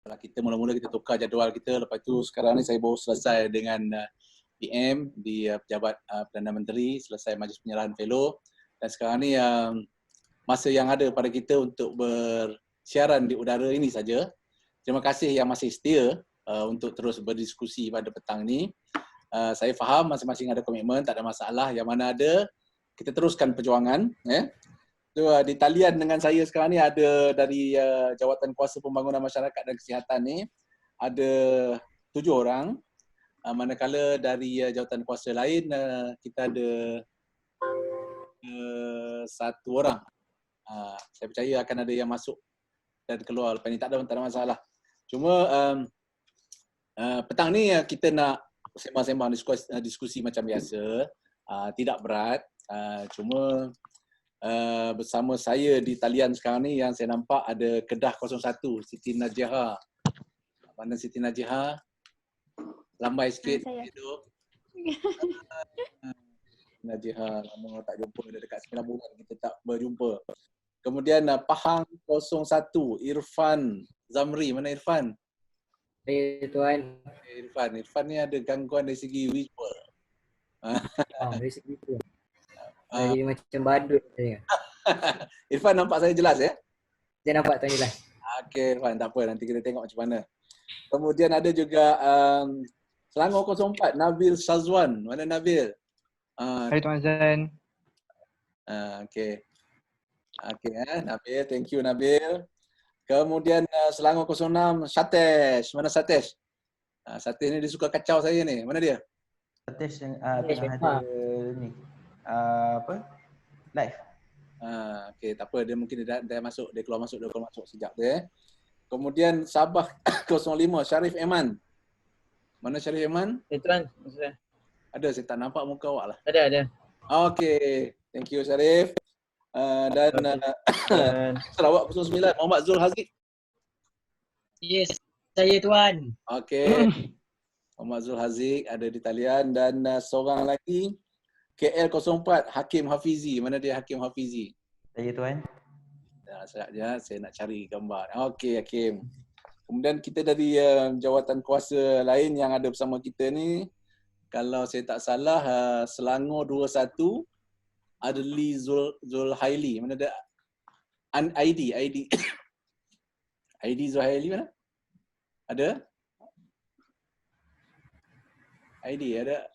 kita mula-mula kita tukar jadual kita, lepas tu sekarang ni saya baru selesai dengan PM di Pejabat Perdana Menteri, selesai majlis penyerahan fellow, dan sekarang ni masa yang ada pada kita untuk bersiaran di udara ini saja. Terima kasih yang masih setia untuk terus berdiskusi pada petang ni. Saya faham masing-masing ada komitmen, tak ada masalah. Yang mana ada, kita teruskan perjuangan. So, di talian dengan saya sekarang ni ada dari Jawatan Kuasa Pembangunan Masyarakat dan Kesihatan ni ada 7 orang. Manakala dari jawatan kuasa lain kita ada 1 orang. Saya percaya akan ada yang masuk dan keluar lepas ni, tak ada masalah. Cuma petang ni kita nak sembang-sembang diskusi macam biasa, tidak berat. Cuma bersama saya di talian sekarang ni yang saya nampak ada Kedah 01, Siti Najiha. Mana Siti Najiha? Lambai sikit. Najiha, lama tak jumpa, dah dekat 9 bulan kita tak berjumpa. Kemudian Pahang 01, Irfan Zamri. Mana Irfan? Tuan. Irfan ni ada gangguan dari segi visual. Dari segi tu. Jadi macam badut saya. Irfan nampak saya jelas ya? Saya nampak Tuan jelas. Okey Irfan, tak apa, nanti kita tengok macam mana. Kemudian ada juga Selangor 04, Nabil Shazwan. Mana Nabil? Hai Tuan Azan. Okey. Nabil, thank you Nabil. Kemudian Selangor 06, Satesh. Mana Satesh? Satesh ni dia suka kacau saya ni. Mana dia? Satesh yang tengah ada ni. Live. Okey, tak apa, dia mungkin dia masuk, dia keluar masuk sekejap tu . Kemudian Sabah 05, Sharif Eman. Mana Sharif Eman? Tuan. Ada, saya tak nampak muka awak lah. Ada. Okey, thank you Sharif. Dan Sarawak 09, Muhammad Zul Haziq. Yes, saya Tuan. Okey. Muhammad Zul Haziq ada di talian, dan seorang lagi KL 04, Hakim Hafizi. Mana dia Hakim Hafizi? Saya Tuan. Sekejap je, saya nak cari gambar. Okey Hakim. Kemudian kita dari jawatan kuasa lain yang ada bersama kita ni, kalau saya tak salah Selangor 21, Adli Zulhaili. Mana dia? ID ID Zulhaili mana? Ada? ID ada?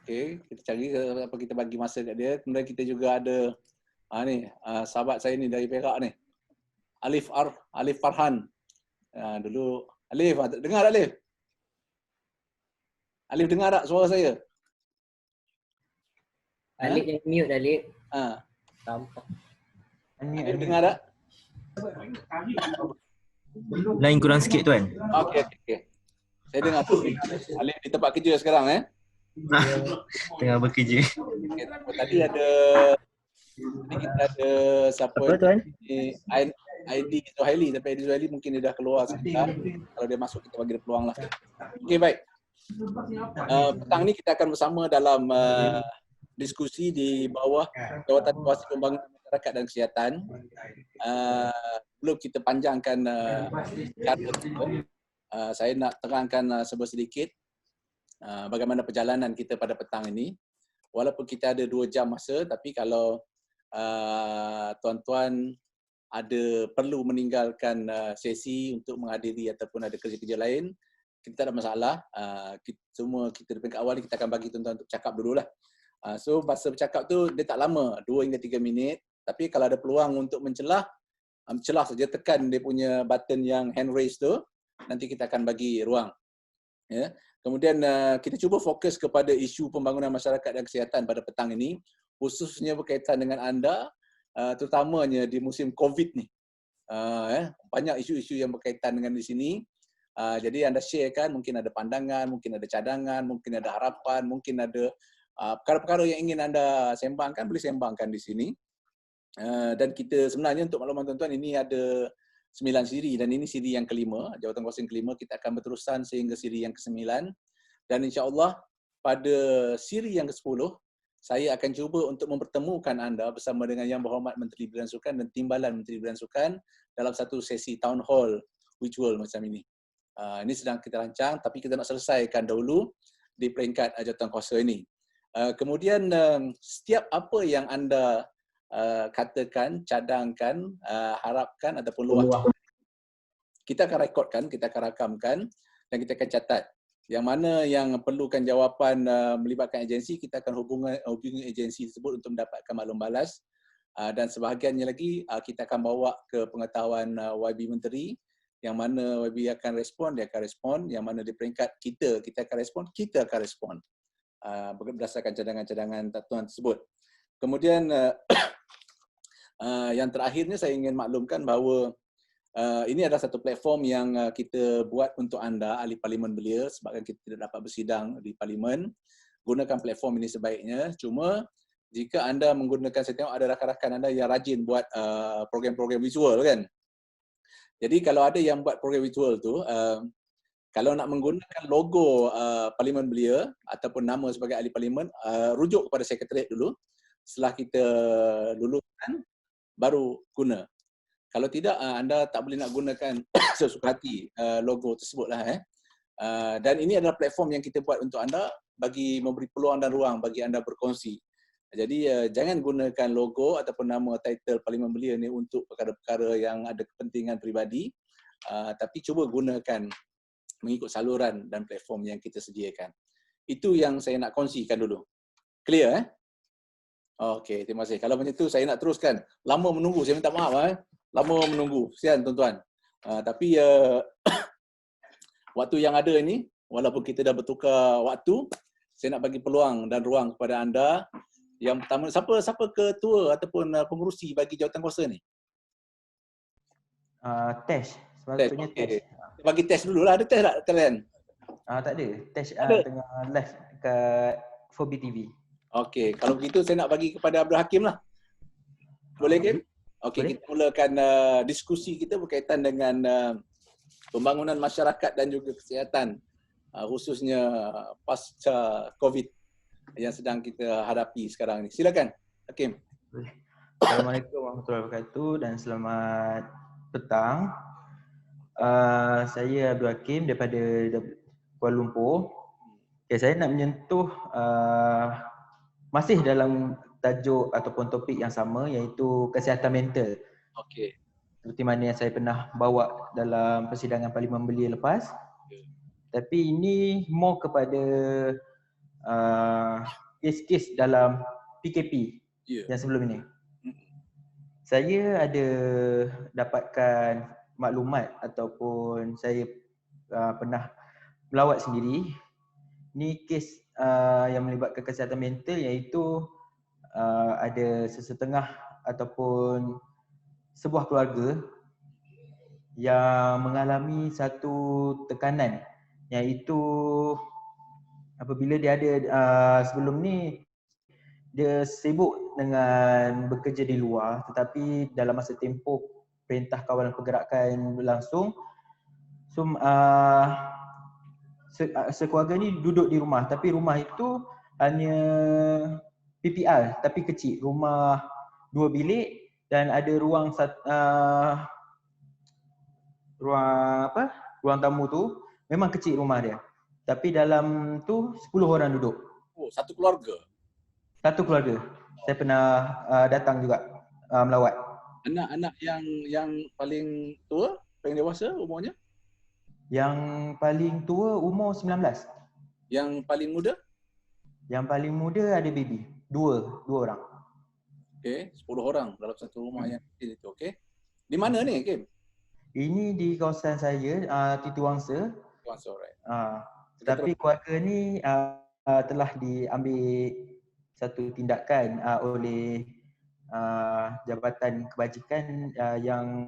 Okey, kita cari apa, kita bagi masa kat dia. Kemudian kita juga ada sahabat saya ni dari Perak ni. Alif Farhan. Dulu Alif, dengar tak Alif? Alif dengar tak suara saya? Alif yang mute Alif. Tampak. Alif dengar tak? Lain kurang sikit Tuan. Okey. Saya dengar tu. Alif di tempat kerja sekarang Tengah bekerja. Okay, tadi kita ada siapa? Apa Tuan? ID Zuhaili, tapi ID Zuhaili mungkin dia dah keluar sebentar. Kalau dia masuk kita bagi dia peluang lah. Okey, baik. Petang ni kita akan bersama dalam diskusi di bawah Jawatan Kuasa Pembangunan Masyarakat dan Kesihatan. Belum kita panjangkan saya nak terangkan sedikit bagaimana perjalanan kita pada petang ini. Walaupun kita ada 2 jam masa, tapi kalau tuan-tuan ada perlu meninggalkan sesi untuk menghadiri ataupun ada kerja-kerja lain, kita tak ada masalah. Semua kita dari peringkat awal ni kita akan bagi tuan-tuan untuk cakap dululah. So masa bercakap tu dia tak lama, 2 hingga 3 minit. Tapi kalau ada peluang untuk mencelah saja, tekan dia punya button yang hand raise tu, nanti kita akan bagi ruang. Ya. Kemudian kita cuba fokus kepada isu pembangunan masyarakat dan kesihatan pada petang ini, khususnya berkaitan dengan anda, terutamanya di musim COVID ni. Banyak isu-isu yang berkaitan dengan di sini. Jadi anda sharekan, mungkin ada pandangan, mungkin ada cadangan, mungkin ada harapan, mungkin ada perkara-perkara yang ingin anda sembangkan, boleh sembangkan di sini. Dan kita sebenarnya untuk makluman tuan-tuan, ini ada 9 siri dan ini siri yang kelima, jawatan kuasa yang kelima. Kita akan berterusan sehingga siri yang ke-9 dan insya-Allah pada siri yang ke-10 saya akan cuba untuk mempertemukan anda bersama dengan Yang Berhormat Menteri Bidang Sukan dan Timbalan Menteri Bidang Sukan dalam satu sesi town hall virtual macam ini. Ini sedang kita rancang, tapi kita nak selesaikan dahulu di peringkat jawatankuasa ini. Kemudian setiap apa yang anda katakan, cadangkan, harapkan ataupun luahkan, kita akan rekodkan, kita akan rakamkan dan kita akan catat. Yang mana yang perlukan jawapan melibatkan agensi, kita akan hubungi agensi tersebut untuk mendapatkan maklum balas. Dan sebahagiannya lagi kita akan bawa ke pengetahuan YB Menteri, yang mana YB akan respon, dia akan respon. Yang mana di peringkat kita akan respon, kita akan respon. Berdasarkan cadangan-cadangan tatuan tersebut. Kemudian yang terakhirnya saya ingin maklumkan bahawa ini adalah satu platform yang kita buat untuk anda, ahli parlimen belia, sebabkan kita tidak dapat bersidang di parlimen. Gunakan platform ini sebaiknya. Cuma jika anda menggunakan, saya tengok ada rakan-rakan anda yang rajin buat program-program visual kan. Jadi kalau ada yang buat program visual tu, kalau nak menggunakan logo parlimen belia ataupun nama sebagai ahli parlimen, rujuk kepada sekretariat dulu. Setelah kita luluskan, baru guna. Kalau tidak, anda tak boleh nak gunakan sesuka hati logo tersebutlah. Dan ini adalah platform yang kita buat untuk anda, bagi memberi peluang dan ruang bagi anda berkongsi. Jadi jangan gunakan logo ataupun nama title Parlimen Belia ni untuk perkara-perkara yang ada kepentingan peribadi, tapi cuba gunakan mengikut saluran dan platform yang kita sediakan. Itu yang saya nak kongsikan dulu. Clear? Okey, terima kasih. Kalau macam itu saya nak teruskan. Lama menunggu, saya minta maaf. Lama menunggu. Kesian tuan-tuan. Tapi waktu yang ada ini, walaupun kita dah bertukar waktu, saya nak bagi peluang dan ruang kepada anda. Yang pertama, siapa ketua ataupun pengurusi bagi jawatankuasa ni? Test. Sepatutnya Okay. test. Bagi test dulu lah. Ada test tak kalian? Tak ada. Test Ada. tengah live kat 4B TV. Okey, kalau begitu saya nak bagi kepada Abdul Hakim lah. Boleh Kim? Okey, kita mulakan diskusi kita berkaitan dengan pembangunan masyarakat dan juga kesihatan, khususnya pasca COVID yang sedang kita hadapi sekarang ni. Silakan, Hakim. Assalamualaikum warahmatullahi wabarakatuh dan selamat petang. Saya Abdul Hakim daripada Kuala Lumpur. Okay, saya nak menyentuh masih dalam tajuk ataupun topik yang sama, iaitu kesihatan mental. Okey. Seperti mana yang saya pernah bawa dalam persidangan Parlimen Belia lepas. Tapi ini more kepada kes-kes dalam PKP yang sebelum ini. Saya ada dapatkan maklumat ataupun saya pernah melawat sendiri. Ni kes yang melibatkan kesihatan mental, iaitu ada sesetengah ataupun sebuah keluarga yang mengalami satu tekanan, iaitu apabila dia ada sebelum ni dia sibuk dengan bekerja di luar, tetapi dalam masa tempoh Perintah Kawalan Pergerakan berlangsung, so sekeluarga ni duduk di rumah, tapi rumah itu hanya PPR tapi kecil, rumah 2 bilik dan ada ruang ruang tamu tu memang kecil rumah dia. Tapi dalam tu 10 orang duduk. Oh, satu keluarga. Satu keluarga. Saya pernah datang juga melawat. Anak-anak yang paling tua, paling dewasa umurnya? Yang paling tua umur 19. Yang paling muda? Yang paling muda ada baby. Dua orang. Okey, 10 orang dalam satu rumah yang kecil itu. Okey. Di mana ni, Kim? Ini di kawasan saya, Titi Wangsa. Wangsa, right. Tetapi keluarga ni telah diambil satu tindakan oleh Jabatan Kebajikan yang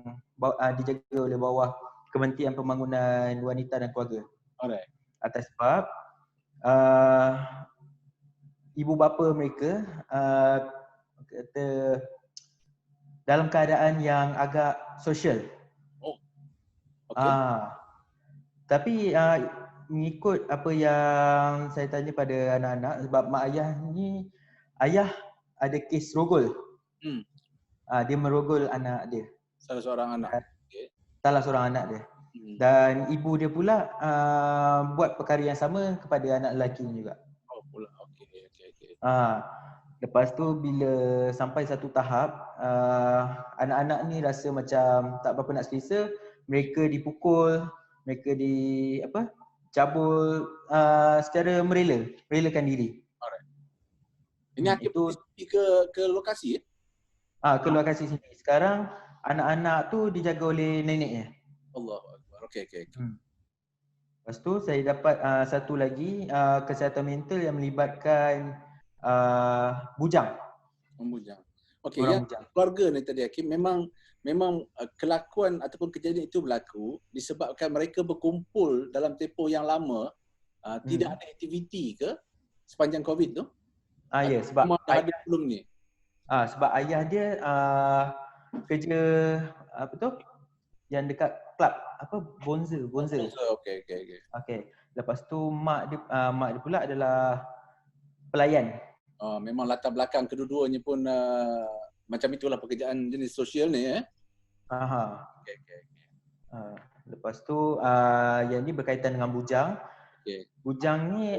dijaga oleh bawah Kementerian Pembangunan Wanita dan Keluarga. Alright. Atas sebab ibu bapa mereka kata dalam keadaan yang agak sosial. Oh. Okey. Tapi mengikut apa yang saya tanya pada anak-anak, sebab mak ayah ni ayah ada kes rogol. Hmm. Dia merogol anak dia. Salah seorang anak. Okay. Salah seorang anak dia. Dan ibu dia pula buat perkara yang sama kepada anak lelaki ni juga. Oh pula. Okey. Lepas tu bila sampai satu tahap anak-anak ni rasa macam tak berapa nak selesa, mereka dipukul, mereka cabul secara merelakan diri. Alright. Ini Hakim itu pergi ke lokasi ke lokasi sini. Sekarang anak-anak tu dijaga oleh neneknya. Allahu Akbar. Okey. Lepas tu saya dapat satu lagi kesihatan mental yang melibatkan bujang. Membujang. Okey, yang Bujang. keluarga ni tadi Hakim memang kelakuan ataupun kejadian itu berlaku disebabkan mereka berkumpul dalam tempoh yang lama, tidak ada aktiviti ke sepanjang COVID tu? Ya, sebab dah ada belum ni. Sebab ayah dia kerja yang dekat klub Bonza. Okey. Lepas tu mak dia pula adalah pelayan. Memang latar belakang kedua-duanya pun macam itulah pekerjaan jenis sosial ni Okey. Lepas tu yang ni berkaitan dengan bujang. Okey. Bujang ni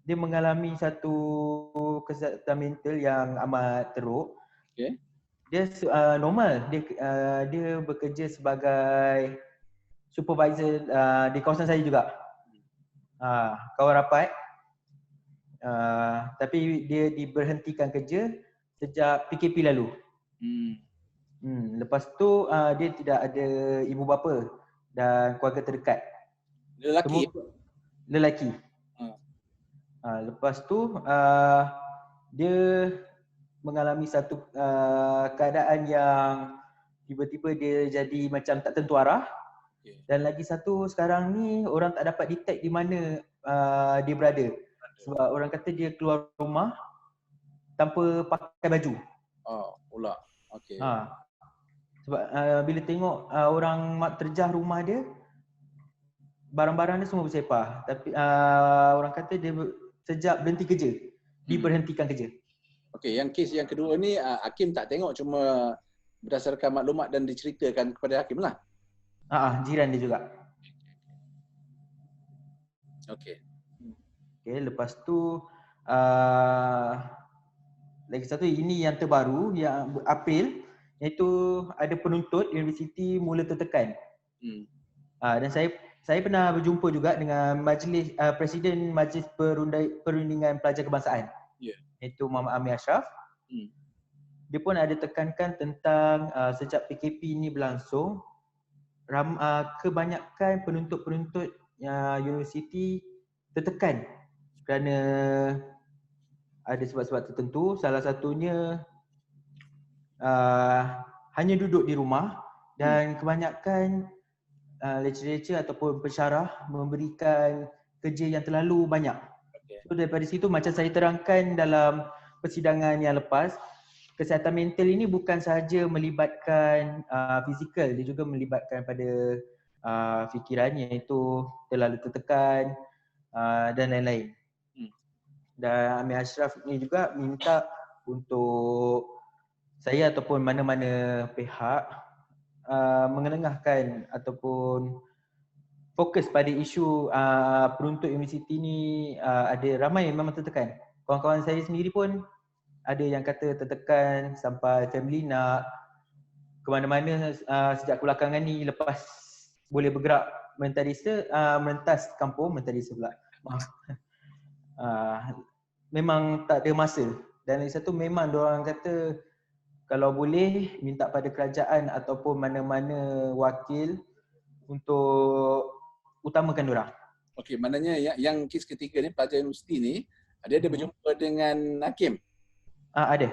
dia mengalami satu kesihatan mental yang amat teruk. Okey. Dia normal. Dia bekerja sebagai supervisor di kawasan saya juga. Kawan rapat. Tapi dia diberhentikan kerja sejak PKP lalu. Lepas tu dia tidak ada ibu bapa dan keluarga terdekat. Lelaki. Lepas tu dia mengalami satu keadaan yang tiba-tiba dia jadi macam tak tentu arah. Dan lagi satu sekarang ni orang tak dapat detect di mana dia berada. Sebab orang kata dia keluar rumah tanpa pakai baju. Pula. Okey. Sebab bila tengok orang terjah rumah dia, barang-barang dia semua bersepah. Tapi orang kata dia sejak berhenti kerja, diberhentikan kerja. Okey, yang kes yang kedua ni Hakim tak tengok, cuma berdasarkan maklumat dan diceritakan kepada Hakim lah. Jiran dia juga. Okey, lepas tu lagi satu ini yang terbaru yang April, iaitu ada penuntut universiti mula tertekan. Dan saya pernah berjumpa juga dengan Presiden Majlis Perundingan Pelajar Kebangsaan. Iaitu Muhammad Amir Ashraf. Dia pun ada tekankan tentang sejak PKP ni berlangsung, kebanyakan penuntut-penuntut universiti tertekan kerana ada sebab-sebab tertentu. Salah satunya hanya duduk di rumah dan kebanyakan lecturer ataupun pensyarah memberikan kerja yang terlalu banyak. So daripada situ macam saya terangkan dalam persidangan yang lepas, kesihatan mental ini bukan sahaja melibatkan fizikal, dia juga melibatkan pada fikirannya, iaitu terlalu tertekan dan lain-lain. Dan Amir Ashraf ni juga minta untuk saya ataupun mana-mana pihak mengelengahkan ataupun fokus pada isu penuntut universiti ni. Ada ramai yang memang tertekan. Kawan-kawan saya sendiri pun ada yang kata tertekan sampai family nak ke mana-mana sejak belakangan ni, lepas boleh bergerak mentas kampung, mentas pula. Memang tak ada masa. Dan lagi satu, memang diorang kata kalau boleh minta pada kerajaan ataupun mana-mana wakil untuk utamakan diorang. Okey, maknanya yang kes ketiga ni, pelajar universiti ni, dia ada berjumpa dengan Hakim? Ada.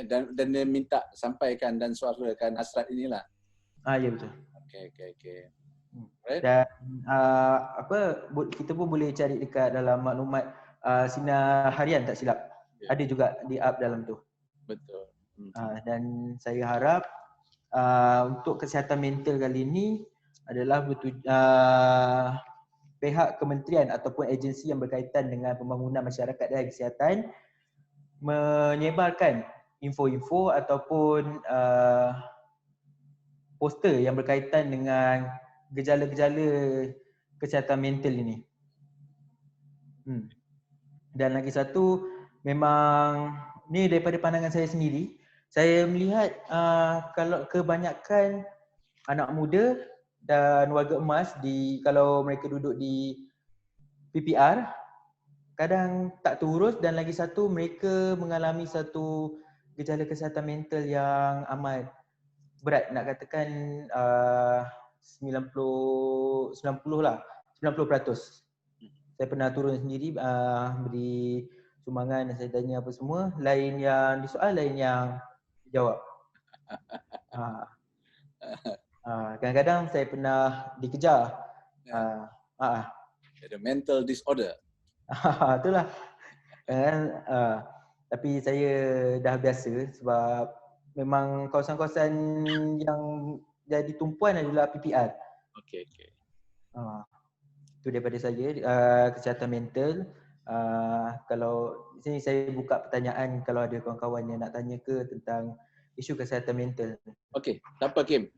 Dan dia minta sampaikan dan suarakan hasrat inilah. Ya, betul. Okey. Right. Dan kita pun boleh cari dekat dalam maklumat Sinar Harian tak silap. Ada juga di up dalam tu. Betul. Dan saya harap untuk kesihatan mental kali ini adalah pihak kementerian ataupun agensi yang berkaitan dengan pembangunan masyarakat dan kesihatan menyebarkan info-info ataupun poster yang berkaitan dengan gejala-gejala kesihatan mental ini. Dan lagi satu, memang ni daripada pandangan saya sendiri, saya melihat kalau kebanyakan anak muda dan warga emas kalau mereka duduk di PPR, kadang tak terurus, dan lagi satu mereka mengalami satu gejala kesihatan mental yang amat berat, nak katakan 90 lah, 90%. Saya pernah turun sendiri beri sumbangan dan saya tanya apa semua, lain yang disoal, lain yang dijawab. Kadang-kadang saya pernah dikejar. Ada mental disorder. Itulah. Tapi saya dah biasa sebab memang kawasan-kawasan yang jadi tumpuan adalah PPR. Okey. Itu daripada saya, kesihatan mental. Kalau di sini saya buka pertanyaan kalau ada kawan-kawan yang nak tanya ke tentang isu kesihatan mental. Okey, tak apa Kim.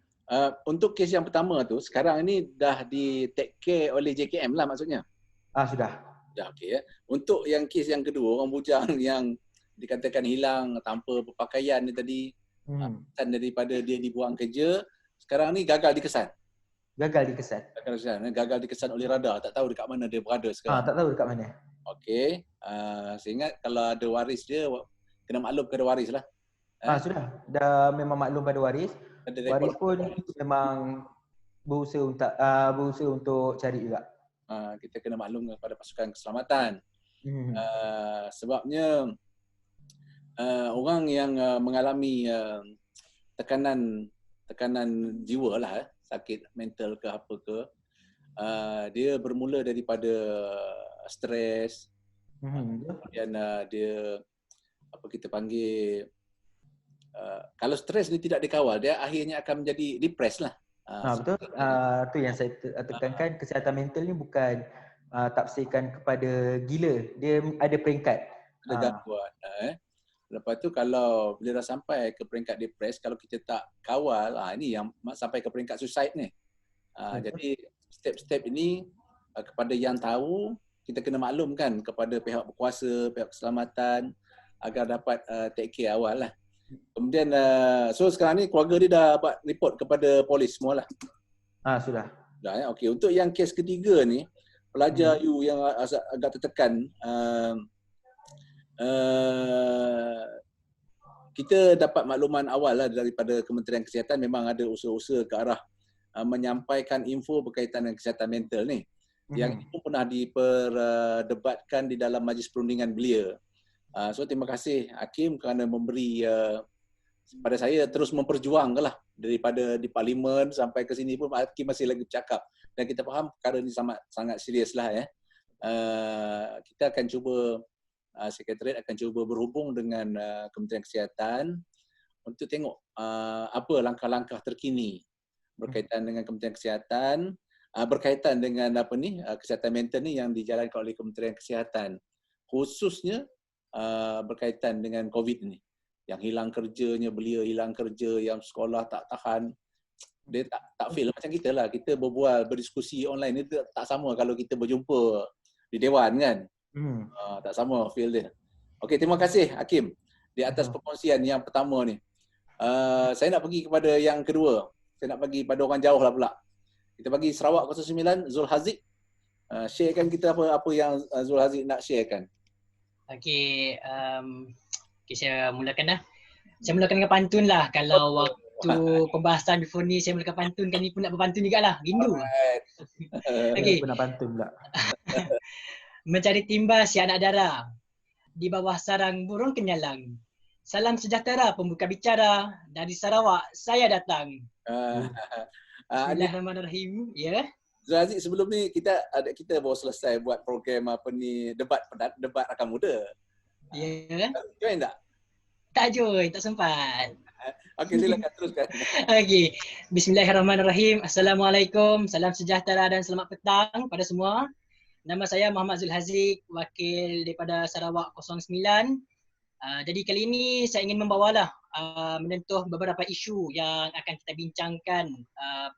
Untuk kes yang pertama tu, sekarang ini dah di take care oleh JKM lah maksudnya? Sudah. Dah okey ya. Untuk yang kes yang kedua, orang bujang yang dikatakan hilang tanpa berpakaian ni tadi, dan daripada dia dibuang kerja, sekarang ni gagal dikesan. Gagal dikesan oleh radar. Tak tahu dekat mana dia berada sekarang. Tak tahu dekat mana. Okey. Saya ingat kalau ada waris dia, kena maklum kepada waris lah. Sudah. Dah memang maklum pada waris. Waris pun memang berusaha untuk cari juga. Kita kena maklum kepada pasukan keselamatan. Sebabnya orang yang mengalami tekanan jiwa lah, sakit mental ke apa ke, dia bermula daripada stres, kemudian dia apa kita panggil, kalau stres ni tidak dikawal, dia akhirnya akan menjadi depressed lah. Betul. Tu yang saya tekankan, kesihatan mental ni bukan tafsirkan kepada gila, dia ada peringkat. Ada gangguan. Lepas tu kalau bila dah sampai ke peringkat depress, kalau kita tak kawal, ini yang sampai ke peringkat suicide ni. Jadi step-step ini kepada yang tahu, kita kena maklumkan kepada pihak berkuasa, pihak keselamatan agar dapat take care awal lah. Kemudian so sekarang ni keluarga dia dah buat report kepada polis semua lah. Sudah. Dah ya. Okey, untuk yang kes ketiga ni, pelajar you yang agak tertekan, kita dapat makluman awal lah daripada Kementerian Kesihatan, memang ada usaha-usaha ke arah menyampaikan info berkaitan dengan kesihatan mental ni. Yang itu pernah diperdebatkan di dalam majlis perundingan belia. So terima kasih Hakim kerana memberi pada saya terus memperjuangkan lah, daripada di parlimen sampai ke sini pun Hakim masih lagi bercakap, dan kita faham perkara ni sangat serius lah ya. Kita akan cuba, Sekretariat akan cuba berhubung dengan Kementerian Kesihatan untuk tengok apa langkah-langkah terkini berkaitan dengan Kementerian Kesihatan, berkaitan dengan kesihatan mental ni yang dijalankan oleh Kementerian Kesihatan, khususnya berkaitan dengan COVID ni. Yang hilang kerjanya, belia hilang kerja, yang sekolah tak tahan, dia tak feel macam kita lah. Kita berbual, berdiskusi online ni tak sama kalau kita berjumpa di Dewan kan. Tak sama feel dia. Okey, terima kasih Hakim di atas perkongsian yang pertama ni. Saya nak pergi kepada yang kedua. Saya nak bagi pada orang jauh lah pula. Kita bagi Sarawak 09, Zul Haziq. Sharekan kita apa yang Zul Haziq nak sharekan. Okey, saya mulakan dah. Saya mulakan dengan pantun lah. Kalau waktu pembahasan before ni saya mulakan pantun, kan ni pun nak berpantun juga lah. Rindu. Okey. Pernah pantun pula. Mencari timbal si anak dara, di bawah sarang burung kenyalang. Salam sejahtera pembuka bicara, dari Sarawak saya datang. Bismillahirrahmanirrahim. Ya. Zul Haziq, sebelum ni kita baru selesai buat program debat rakan muda. Ya. Join tak? Tak join, tak sempat. Okey, silakan teruskan. Okey. Bismillahirrahmanirrahim. Assalamualaikum, salam sejahtera dan selamat petang pada semua. Nama saya Muhammad Zul Haziq, wakil daripada Sarawak 09. Jadi kali ini saya ingin membawalah menyentuh beberapa isu yang akan kita bincangkan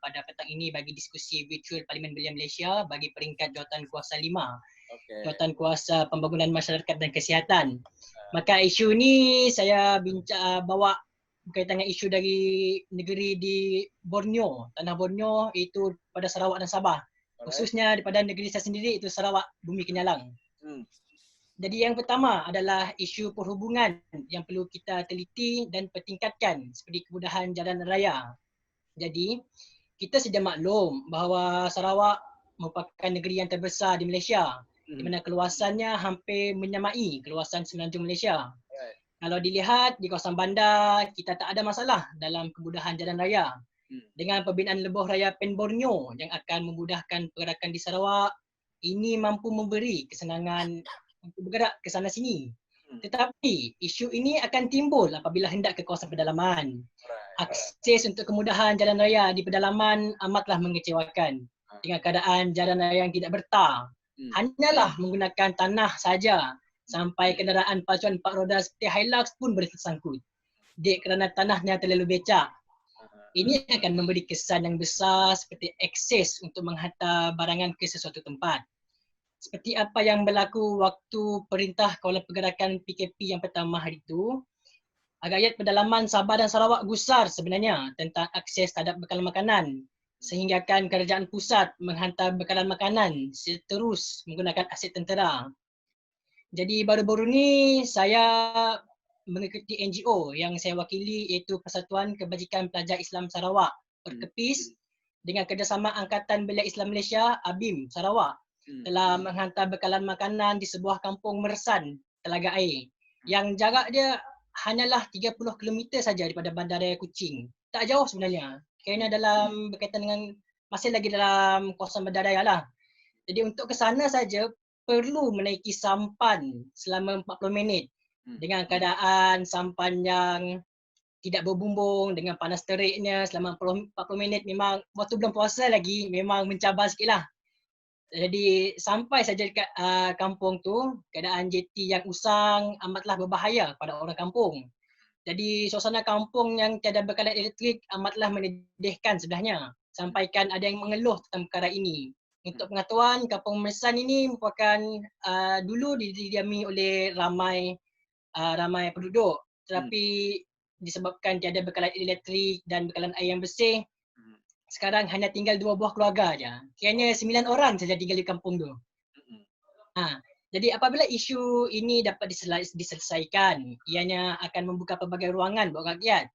pada petang ini bagi diskusi virtual Parlimen Belia Malaysia bagi peringkat jawatan kuasa 5. Jawatan kuasa pembangunan masyarakat dan kesihatan. Maka isu ni saya bawa berkaitan dengan isu dari negeri di Borneo, tanah Borneo, iaitu pada Sarawak dan Sabah. Khususnya daripada negeri saya sendiri, itu Sarawak, Bumi Kenyalang. Jadi yang pertama adalah isu perhubungan yang perlu kita teliti dan pertingkatkan seperti kemudahan jalan raya. Jadi kita sedia maklum bahawa Sarawak merupakan negeri yang terbesar di Malaysia, di mana keluasannya hampir menyamai keluasan semenanjung Malaysia. Kalau dilihat di kawasan bandar, kita tak ada masalah dalam kemudahan jalan raya. Dengan pembinaan lebuh raya Pen Borneo yang akan memudahkan pergerakan di Sarawak, ini mampu memberi kesenangan untuk bergerak ke sana sini. Tetapi isu ini akan timbul apabila hendak ke kawasan pedalaman. Akses untuk kemudahan jalan raya di pedalaman amatlah mengecewakan dengan keadaan jalan raya yang tidak bertar. Hanyalah menggunakan tanah saja sampai kenderaan pacuan 4 roda seperti Hilux pun boleh tersangkut. Dek kerana tanahnya terlalu becak. Ini akan memberi kesan yang besar seperti akses untuk menghantar barangan ke sesuatu tempat. Seperti apa yang berlaku waktu Perintah Kawalan Pergerakan PKP yang pertama hari itu, rakyat pedalaman Sabah dan Sarawak gusar sebenarnya tentang akses terhadap bekalan makanan, sehinggakan kerajaan pusat menghantar bekalan makanan terus menggunakan aset tentera. Jadi baru-baru ni saya mengikuti NGO yang saya wakili, iaitu Persatuan Kebajikan Pelajar Islam Sarawak, Perkepis, dengan kerjasama Angkatan Belia Islam Malaysia, ABIM Sarawak, telah menghantar bekalan makanan di sebuah kampung Mersan, Telaga Air, yang jarak dia hanyalah 30 km saja daripada Bandaraya Kuching. Tak jauh sebenarnya, kerana dalam berkaitan dengan masih lagi dalam kawasan bandaraya lah. Jadi untuk ke sana saja perlu menaiki sampan selama 40 minit dengan keadaan sampan yang tidak berbumbung, dengan panas teriknya selama 40 minit. Memang waktu bulan puasa lagi memang mencabar sikit lah. Jadi sampai saja dekat kampung tu, keadaan JT yang usang amatlah berbahaya pada orang kampung. Jadi suasana kampung yang tiada bekalan elektrik amatlah menyedihkan sebenarnya. Sampaikan ada yang mengeluh tentang perkara ini. Untuk pengetahuan, kampung Mersan ini merupakan dulu didiami oleh ramai penduduk. Tetapi disebabkan tiada bekalan elektrik dan bekalan air yang bersih, sekarang hanya tinggal 2 buah keluarga saja. Kiranya 9 orang saja tinggal di kampung tu. Jadi apabila isu ini dapat diselesaikan, ianya akan membuka pelbagai ruangan buat rakyat.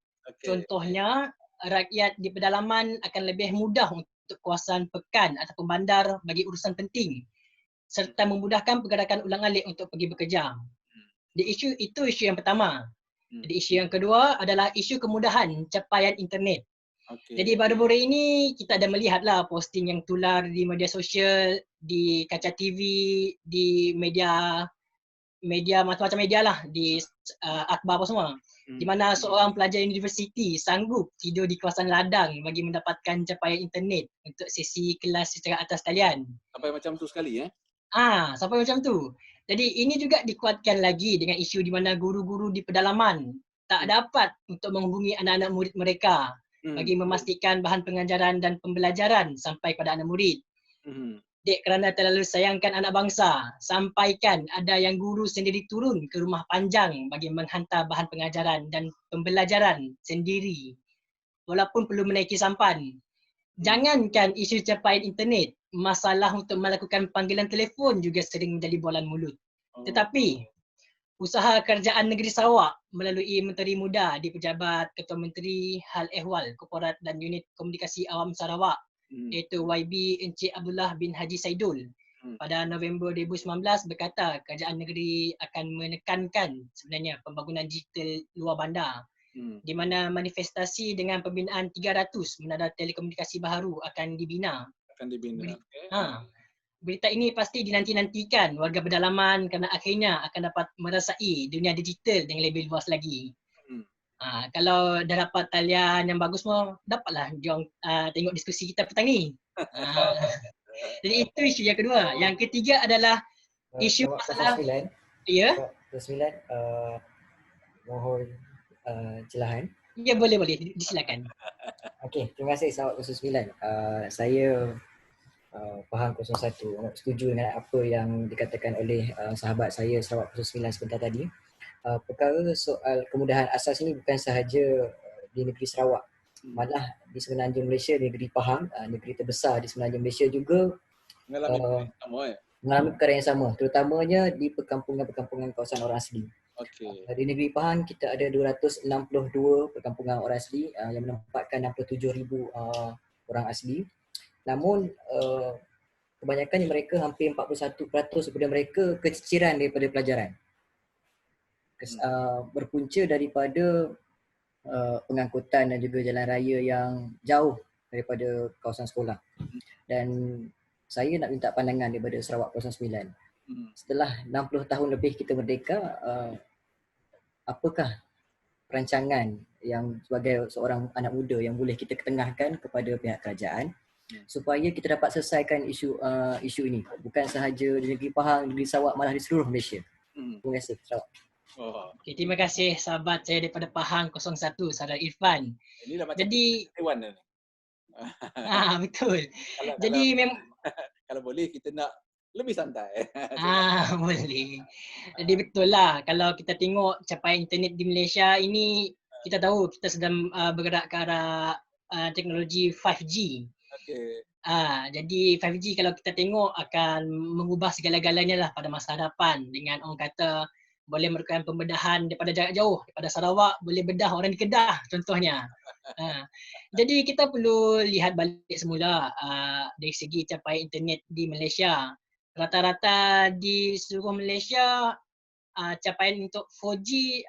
Contohnya, rakyat di pedalaman akan lebih mudah untuk kawasan pekan ataupun bandar bagi urusan penting, serta memudahkan pergerakan ulang-alik untuk pergi bekerja. Jadi itu isu yang pertama. Jadi isu yang kedua adalah isu kemudahan capaian internet. Jadi baru-baru ini kita ada melihatlah posting yang tular di media sosial, di kaca TV, di media macam-macam media lah, di akhbar apa semua, di mana seorang pelajar universiti sanggup tidur di kawasan ladang bagi mendapatkan capaian internet untuk sesi kelas secara atas talian. Sampai macam tu sekali Sampai macam tu. Jadi ini juga dikuatkan lagi dengan isu di mana guru-guru di pedalaman tak dapat untuk menghubungi anak-anak murid mereka bagi memastikan bahan pengajaran dan pembelajaran sampai pada anak murid. Dek kerana terlalu sayangkan anak bangsa, sampaikan ada yang guru sendiri turun ke rumah panjang bagi menghantar bahan pengajaran dan pembelajaran sendiri walaupun perlu menaiki sampan. Jangankan isu capaian internet, masalah untuk melakukan panggilan telefon juga sering menjadi bualan mulut. Tetapi usaha kerajaan negeri Sarawak melalui Menteri Muda di Pejabat Ketua Menteri Hal Ehwal Korporat dan Unit Komunikasi Awam Sarawak, iaitu YB Encik Abdullah bin Haji Saidul, pada November 2019 berkata kerajaan negeri akan menekankan sebenarnya pembangunan digital luar bandar, di mana manifestasi dengan pembinaan 300 menara telekomunikasi baru akan dibina. Berita ini pasti dinanti-nantikan warga pedalaman kerana akhirnya akan dapat merasai dunia digital dengan lebih luas lagi. Kalau dah dapat talian yang bagus semua, dapatlah diorang tengok diskusi kita petang ni. Jadi itu isu yang kedua. Yang ketiga adalah isu masalah. Ya. mohon celahan. Ya, boleh. Disilakan. Okey, terima kasih sahabat 09. Saya faham 01, setuju dengan apa yang dikatakan oleh sahabat saya sahabat 09 sebentar tadi. Perkara soal kemudahan asas ini bukan sahaja di negeri Sarawak, malah di semenanjung Malaysia, negeri Pahang, negeri terbesar di semenanjung Malaysia juga mengalami perkara yang sama, terutamanya di perkampungan-perkampungan kawasan orang asli. Di negeri Pahang kita ada 262 perkampungan orang asli yang menempatkan 67,000 orang asli. Namun kebanyakan mereka, hampir 41% daripada mereka keciciran daripada pelajaran. Berpunca daripada pengangkutan dan juga jalan raya yang jauh daripada kawasan sekolah. Dan saya nak minta pandangan daripada Sarawak 09. Setelah 60 tahun lebih kita merdeka, apakah perancangan yang sebagai seorang anak muda yang boleh kita ketengahkan kepada pihak kerajaan supaya kita dapat selesaikan isu ini, bukan sahaja di negeri Pahang, di negeri Sarawak, malah di seluruh Malaysia. Terima kasih Sarawak. Okay, terima kasih sahabat saya daripada Pahang 01, saudara Irfan. Ini dah macam jadi Taiwan ni. Betul. Jadi kalau boleh kita nak lebih santai. Boleh. Jadi betul lah, kalau kita tengok capaian internet di Malaysia ini, kita tahu kita sedang bergerak ke arah teknologi 5G. Jadi 5G kalau kita tengok akan mengubah segala-galanya lah pada masa hadapan, dengan orang kata boleh merupakan pembedahan daripada jarak jauh, daripada Sarawak boleh bedah orang di Kedah contohnya. Jadi kita perlu lihat balik semula dari segi capaian internet di Malaysia. Rata-rata di seluruh Malaysia capaian untuk 4G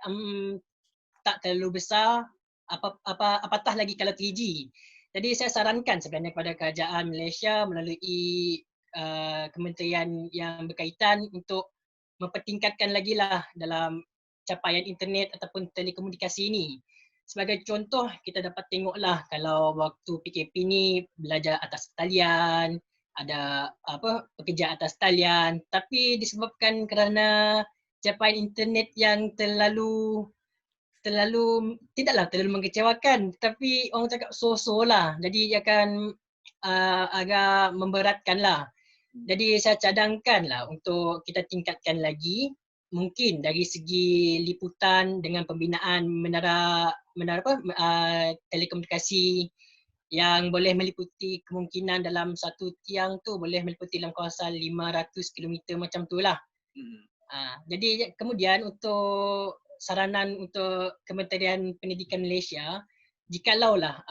tak terlalu besar, apatah lagi kalau 3G. Jadi saya sarankan sebenarnya kepada kerajaan Malaysia melalui kementerian yang berkaitan untuk mempertingkatkan lagi lah dalam capaian internet ataupun telekomunikasi ini. Sebagai contoh, kita dapat tengoklah kalau waktu PKP ni belajar atas talian, ada pekerja atas talian, tapi disebabkan kerana capaian internet yang terlalu tidaklah terlalu mengecewakan, tapi orang cakap so-so lah, jadi akan agak memberatkan lah. Jadi saya cadangkan lah untuk kita tingkatkan lagi, mungkin dari segi liputan dengan pembinaan menara telekomunikasi yang boleh meliputi kemungkinan dalam satu tiang tu boleh meliputi dalam kawasan 500 km macam tu lah. Jadi kemudian untuk saranan untuk Kementerian Pendidikan Malaysia, jikalaulah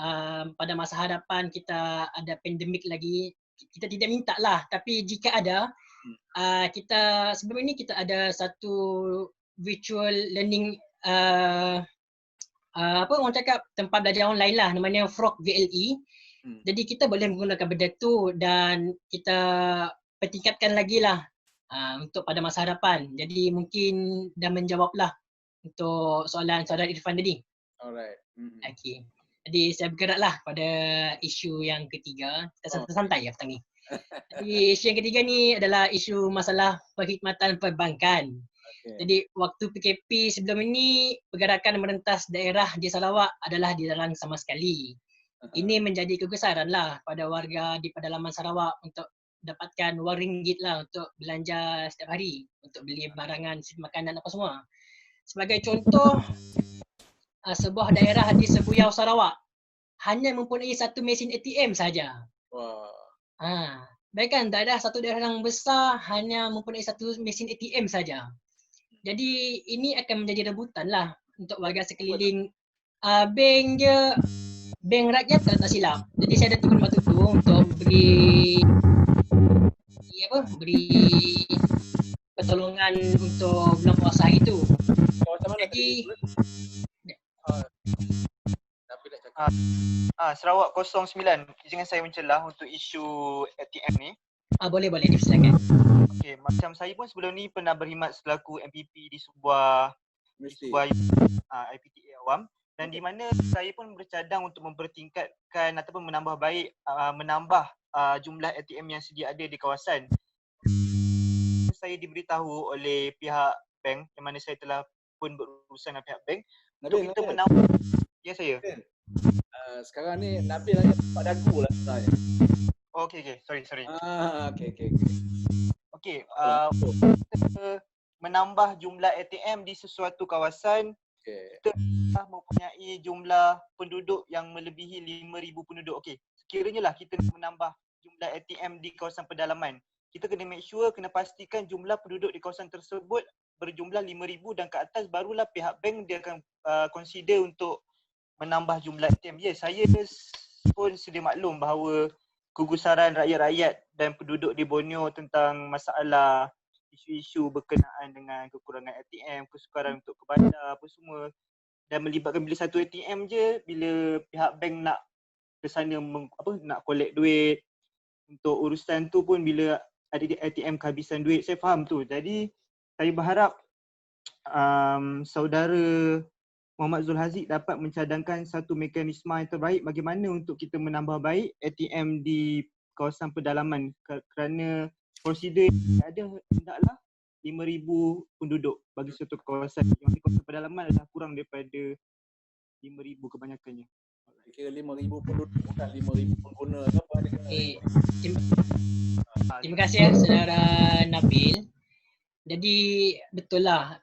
pada masa hadapan kita ada pandemik lagi, kita tidak minta lah, tapi jika ada, kita sebelum ini kita ada satu virtual learning orang cakap tempat belajar online lah, namanya Frog VLE. Jadi kita boleh menggunakan benda tu dan kita pertingkatkan lagi lah untuk pada masa hadapan. Jadi mungkin dah menjawab lah untuk soalan saudara Irfan tadi. Alright. Okay. Jadi saya bergeraklah pada isu yang ketiga. Kita santai ya petang ni. Jadi isu yang ketiga ni adalah isu masalah perkhidmatan perbankan. Jadi waktu PKP sebelum ini, pergerakan merentas daerah di Sarawak adalah dilarang sama sekali. Ini menjadi kegusaran lah pada warga di pedalaman Sarawak untuk dapatkan RM1 lah untuk belanja setiap hari, untuk beli barangan, makanan apa semua. Sebagai contoh, sebuah daerah di Sebuyau Sarawak hanya mempunyai satu mesin ATM saja. Bayangkan satu daerah yang besar hanya mempunyai satu mesin ATM saja. Jadi ini akan menjadi rebutan lah untuk warga sekeliling. Bank rakyat kalau tak silap. Jadi saya ada turun batu tu untuk beri pertolongan untuk bulan puasa itu. Jadi Sarawak 09, izinkan saya mencelah untuk isu ATM ni. Boleh silakan. Okey, macam saya pun sebelum ni pernah berkhidmat selaku MPP di sebuah IPTA awam, dan di mana saya pun bercadang untuk mempertingkatkan ataupun menambah jumlah ATM yang sedia ada di kawasan. Saya diberitahu oleh pihak bank yang mana saya telah ataupun berurusan dengan pihak bank untuk Nabil, kita Nabil. menambah. Ya saya. Sekarang ni Nabil hanya tempat dagu lah sebenarnya. Oh, okay. Sorry. Okay. Okay, kita menambah jumlah ATM di sesuatu kawasan, kita mempunyai jumlah penduduk yang melebihi 5,000 penduduk. Okay, sekiranya lah kita nak menambah jumlah ATM di kawasan pedalaman, kita kena make sure, kena pastikan jumlah penduduk di kawasan tersebut berjumlah 5,000 dan ke atas, barulah pihak bank dia akan consider untuk menambah jumlah ATM. Ya, saya pun sedia maklum bahawa kegusaran rakyat-rakyat dan penduduk di Borneo tentang masalah isu-isu berkenaan dengan kekurangan ATM, kesukaran untuk ke bandar apa semua, dan melibatkan bila satu ATM je, bila pihak bank nak ke sana nak collect duit untuk urusan tu pun bila ada ATM kehabisan duit, saya faham tu. Jadi saya berharap saudara Muhammad Zul Haziq dapat mencadangkan satu mekanisme yang terbaik bagaimana untuk kita menambah baik ATM di kawasan pedalaman, kerana prosedur yang ada hendaklah 5,000 penduduk bagi satu kawasan. Yang di kawasan pedalaman adalah kurang daripada 5,000 kebanyakannya. Kira 5,000 penduduk, bukan 5,000 pengguna ke apa dia kena. Terima kasih saudara Nabil. Jadi betul lah,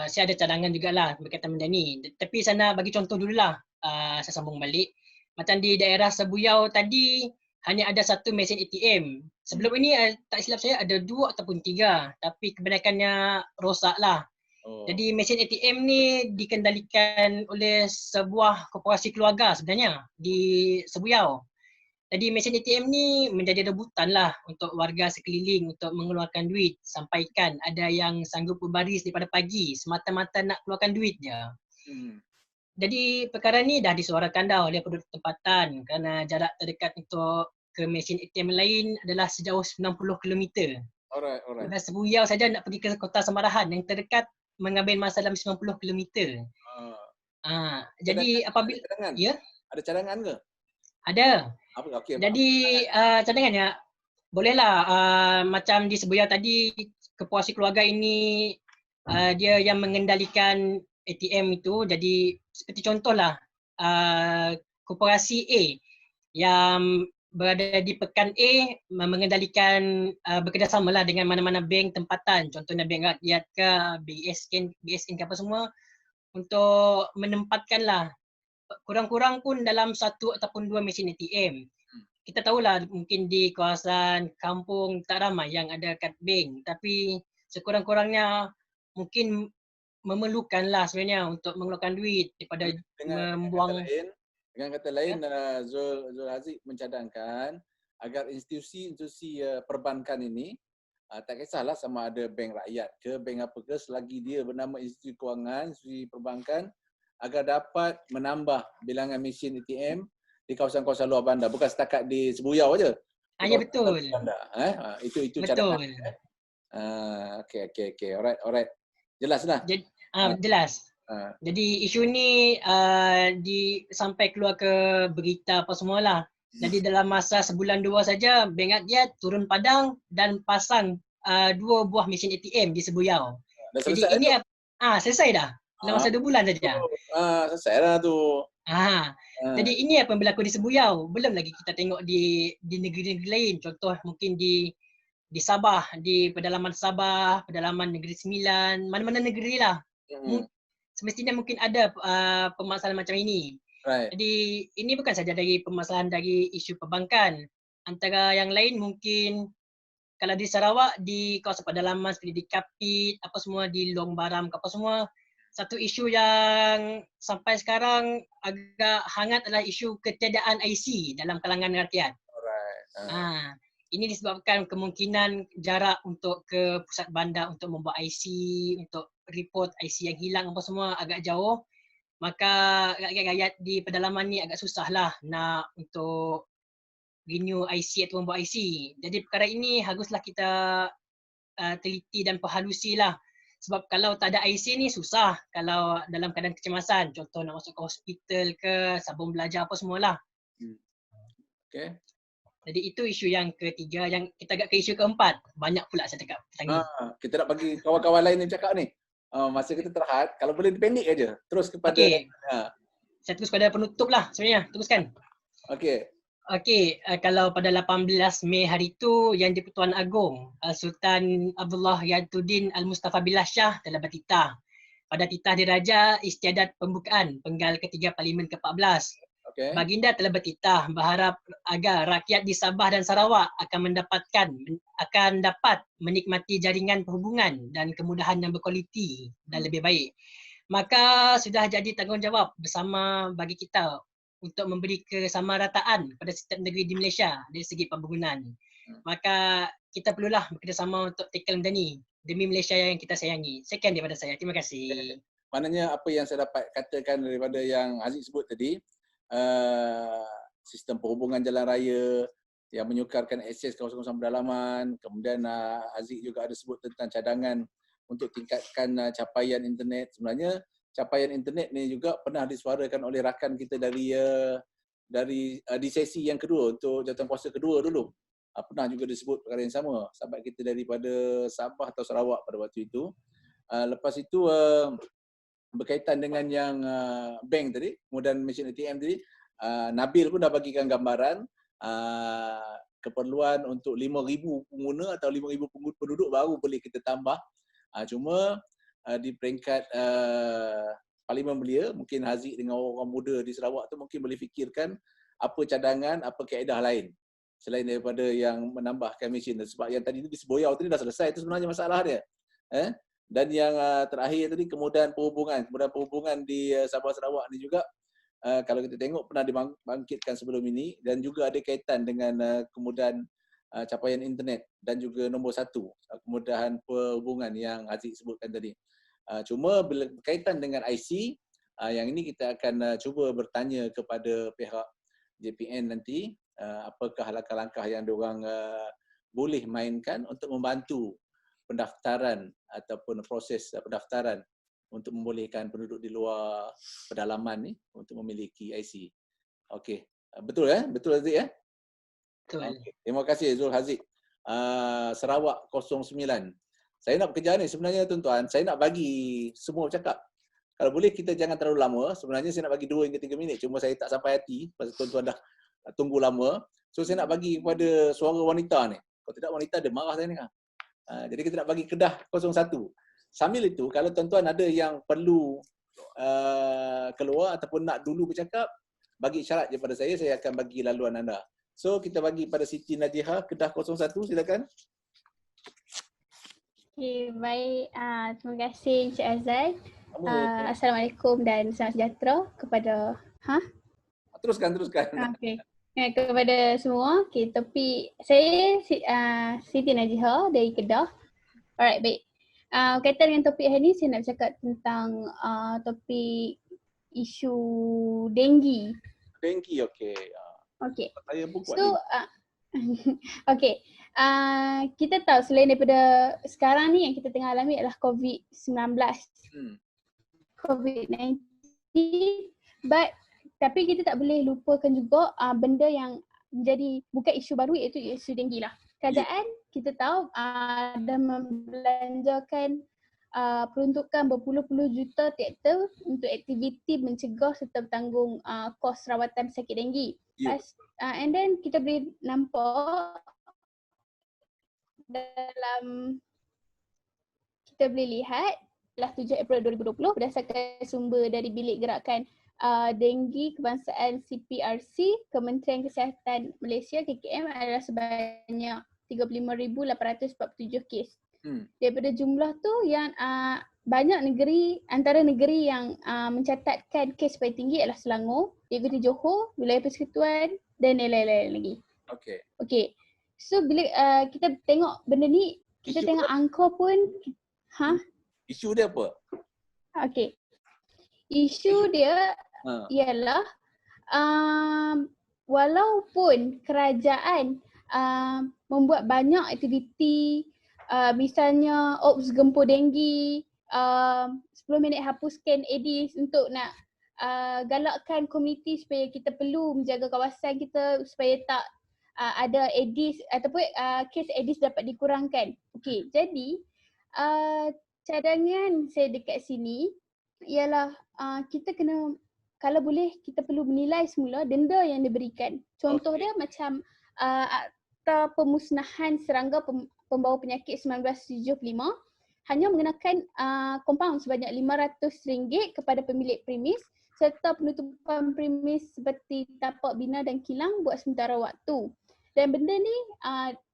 saya ada cadangan jugalah berkaitan benda ni. Tapi saya nak bagi contoh dululah, saya sambung balik. Macam di daerah Sebuyau tadi, hanya ada satu mesin ATM. Sebelum ini tak silap saya ada 2 ataupun 3, tapi kebanyakannya rosak lah. Jadi mesin ATM ni dikendalikan oleh sebuah korporasi keluarga sebenarnya di Sebuyau. Jadi mesin ATM ni menjadi rebutan lah untuk warga sekeliling untuk mengeluarkan duit. Sampaikan ada yang sanggup berbaris daripada pagi semata-mata nak keluarkan duit je. Jadi perkara ni dah disuarakan dah oleh penduduk tempatan kerana jarak terdekat untuk ke mesin ATM lain adalah sejauh 90 km. Alright. Dan Sebuyau saja nak pergi ke Kota Samarahan yang terdekat mengambil masa dalam 90 km. Jadi apabila ada cadangan ke? Ada. Okay, jadi cadangannya bolehlah macam di Sebuyau tadi, korporasi keluarga ini dia yang mengendalikan ATM itu. Jadi seperti contohlah korporasi A yang berada di Pekan A mengendalikan bekerjasamalah dengan mana-mana bank tempatan, contohnya Bank Rakyat ke, BSN ke apa semua, untuk menempatkanlah kurang-kurang pun dalam 1 ataupun 2 mesin ATM. Kita tahulah mungkin di kawasan kampung tak ramai yang ada kad bank, tapi sekurang-kurangnya mungkin memerlukanlah sebenarnya untuk mengeluarkan duit daripada membuang. Dengan kata lain, Zul Haziq mencadangkan agar institusi perbankan ini, tak kisahlah sama ada bank rakyat ke, bank apa ke, selagi dia bernama institusi kewangan, institusi perbankan, agar dapat menambah bilangan mesin ATM di kawasan-kawasan luar bandar, bukan setakat di Sebuyau aja. Ya betul. Itu cadangan. Okay. Alright. Jelas lah. Jelas. Jadi isu ni sampai keluar ke berita apa semualah. Jadi dalam masa sebulan 2 saja, Bank Rakyat turun padang dan pasang 2 buah mesin ATM di Sebuyau. Jadi ini selesai dah. Dalam masa 2 bulan saja. Selesai dah tu. Jadi ini apa yang berlaku di Sebuyau. Belum lagi kita tengok di negeri-negeri lain. Contoh mungkin di Sabah, di pedalaman Sabah, pedalaman Negeri Sembilan, mana-mana negeri lah. Semestinya mungkin ada permasalahan macam ini. Jadi ini bukan saja dari permasalahan dari isu perbankan. Antara yang lain mungkin kalau di Sarawak, di kawasan pedalaman seperti di Kapit, apa semua, di Long Baram, apa semua, satu isu yang sampai sekarang agak hangat adalah isu ketiadaan IC dalam kalangan rakyat. Ini disebabkan kemungkinan jarak untuk ke pusat bandar untuk membuat IC, untuk report IC yang hilang apa semua agak jauh. Maka rakyat-rakyat di pedalaman ni agak susah lah nak untuk renew IC atau membuat IC. Jadi perkara ini haruslah kita teliti dan perhalusi lah. Sebab kalau tak ada IC ni susah kalau dalam keadaan kecemasan. Contoh nak masuk ke hospital ke, sabun belajar apa semualah. Okay. Jadi itu isu yang ketiga. Yang kita agak ke isu keempat. Banyak pula saya cakap. Kita nak bagi kawan-kawan lain yang cakap ni. Masa kita terhad, kalau boleh dipendek aja. Terus kepada Okey. Saya terus pada penutup lah sebenarnya. Teruskan. Okey. Okey, kalau pada 18 Mei hari itu Yang di-Pertuan Agong Sultan Abdullah Yatuddin Al-Mustafa Billah Shah telah bertitah. Pada titah diraja istiadat pembukaan penggal ketiga Parlimen ke-14. Okay. Baginda telah bertitah berharap agar rakyat di Sabah dan Sarawak akan dapat menikmati jaringan perhubungan dan kemudahan yang berkualiti dan lebih baik. Maka sudah jadi tanggungjawab bersama bagi kita untuk memberi kesamarataan pada setiap negeri di Malaysia dari segi pembangunan. Maka kita perlulah bekerjasama untuk tackle benda ni demi Malaysia yang kita sayangi. Sekian daripada saya. Terima kasih. Maknanya apa yang saya dapat katakan daripada yang Haziq sebut tadi, sistem perhubungan jalan raya yang menyukarkan akses kawasan-kawasan pedalaman, kemudian Haziq juga ada sebut tentang cadangan untuk tingkatkan capaian internet. Sebenarnya capaian internet ni juga pernah disuarakan oleh rakan kita dari di sesi yang kedua untuk jawatankuasa kedua dulu. Pernah juga disebut perkara yang sama, sahabat kita daripada Sabah atau Sarawak pada waktu itu. Lepas itu berkaitan dengan yang bank tadi, kemudian mesin ATM tadi, Nabil pun dah bagikan gambaran keperluan untuk 5,000 pengguna atau 5,000 penduduk baru boleh kita tambah. Cuma di peringkat Parlimen Belia, mungkin Haziq dengan orang muda di Sarawak tu mungkin boleh fikirkan apa cadangan, apa kaedah lain selain daripada yang menambahkan mesin. Sebab yang tadi tu di Seboyau tadi dah selesai tu sebenarnya masalah dia. Dan yang terakhir tadi kemudahan perhubungan di Sabah Sarawak ni juga kalau kita tengok pernah dibangkitkan sebelum ini dan juga ada kaitan dengan kemudahan capaian internet dan juga nombor 1 kemudahan perhubungan yang Haziq sebutkan tadi. Cuma bila berkaitan dengan IC, yang ini kita akan cuba bertanya kepada pihak JPN nanti apakah langkah-langkah yang diorang boleh mainkan untuk membantu pendaftaran ataupun proses pendaftaran untuk membolehkan penduduk di luar pedalaman ni untuk memiliki IC. Okey. Betul Betul Haziq ya? Betul. Okay. Terima kasih Zul Haziq. Sarawak 09. Saya nak bekerja ni sebenarnya tuan-tuan, saya nak bagi semua bercakap. Kalau boleh kita jangan terlalu lama. Sebenarnya saya nak bagi 2 hingga 3 minit. Cuma saya tak sampai hati pasal tuan-tuan dah tunggu lama. So saya nak bagi kepada suara wanita ni. Kalau tidak wanita dia marah saya ni. Jadi kita nak bagi Kedah 01. Sambil itu kalau tuan-tuan ada yang perlu keluar ataupun nak dulu bercakap, bagi isyarat je pada saya akan bagi laluan anda. So kita bagi pada Siti Najiha Kedah 01, silakan. Okay, baik. Terima kasih Encik Azan. Assalamualaikum dan salam sejahtera kepada Teruskan. Okay. Kepada semua. Okay, topik saya Siti Najiha dari Kedah. Alright, baik. Berkaitan dengan topik hari ni saya nak bercakap tentang topik isu denggi. Denggi, okey. Okey. Saya pun kuat. So okey. Kita tahu selain daripada sekarang ni yang kita tengah alami adalah COVID-19. COVID-19. Tapi kita tak boleh lupakan juga benda yang menjadi bukan isu baru iaitu isu denggi lah. Kerajaan kita tahu dah membelanjakan peruntukan berpuluh-puluh juta tiap tahun untuk aktiviti mencegah serta bertanggung kos rawatan sakit denggi. And then kita boleh nampak kita boleh lihat adalah 7 April 2020 berdasarkan sumber dari Bilik Gerakan Denggi Kebangsaan CPRC, Kementerian Kesihatan Malaysia KKM adalah sebanyak 35,847 kes. Daripada jumlah tu yang banyak negeri, antara negeri yang mencatatkan kes paling tinggi adalah Selangor, diikuti Johor, Wilayah Persekutuan dan lain-lain lagi. Okey. So bila kita tengok benda ni, kita tengok angka pun Isu dia apa? Okey. Isu dia ialah walaupun kerajaan membuat banyak aktiviti misalnya Ops Gempur Denggi, 10 minit hapuskan Aedes untuk nak galakkan komuniti supaya kita perlu menjaga kawasan kita supaya tak ada Aedes ataupun kes Aedes dapat dikurangkan. Okey, jadi cadangan saya dekat sini ialah kita kena, kalau boleh kita perlu menilai semula denda yang diberikan. Contoh dia macam Akta Pemusnahan Serangga Pembawa Penyakit 1975 hanya mengenakan kompaun sebanyak RM500 kepada pemilik premis serta penutupan premis seperti tapak bina dan kilang buat sementara waktu. Dan benda ni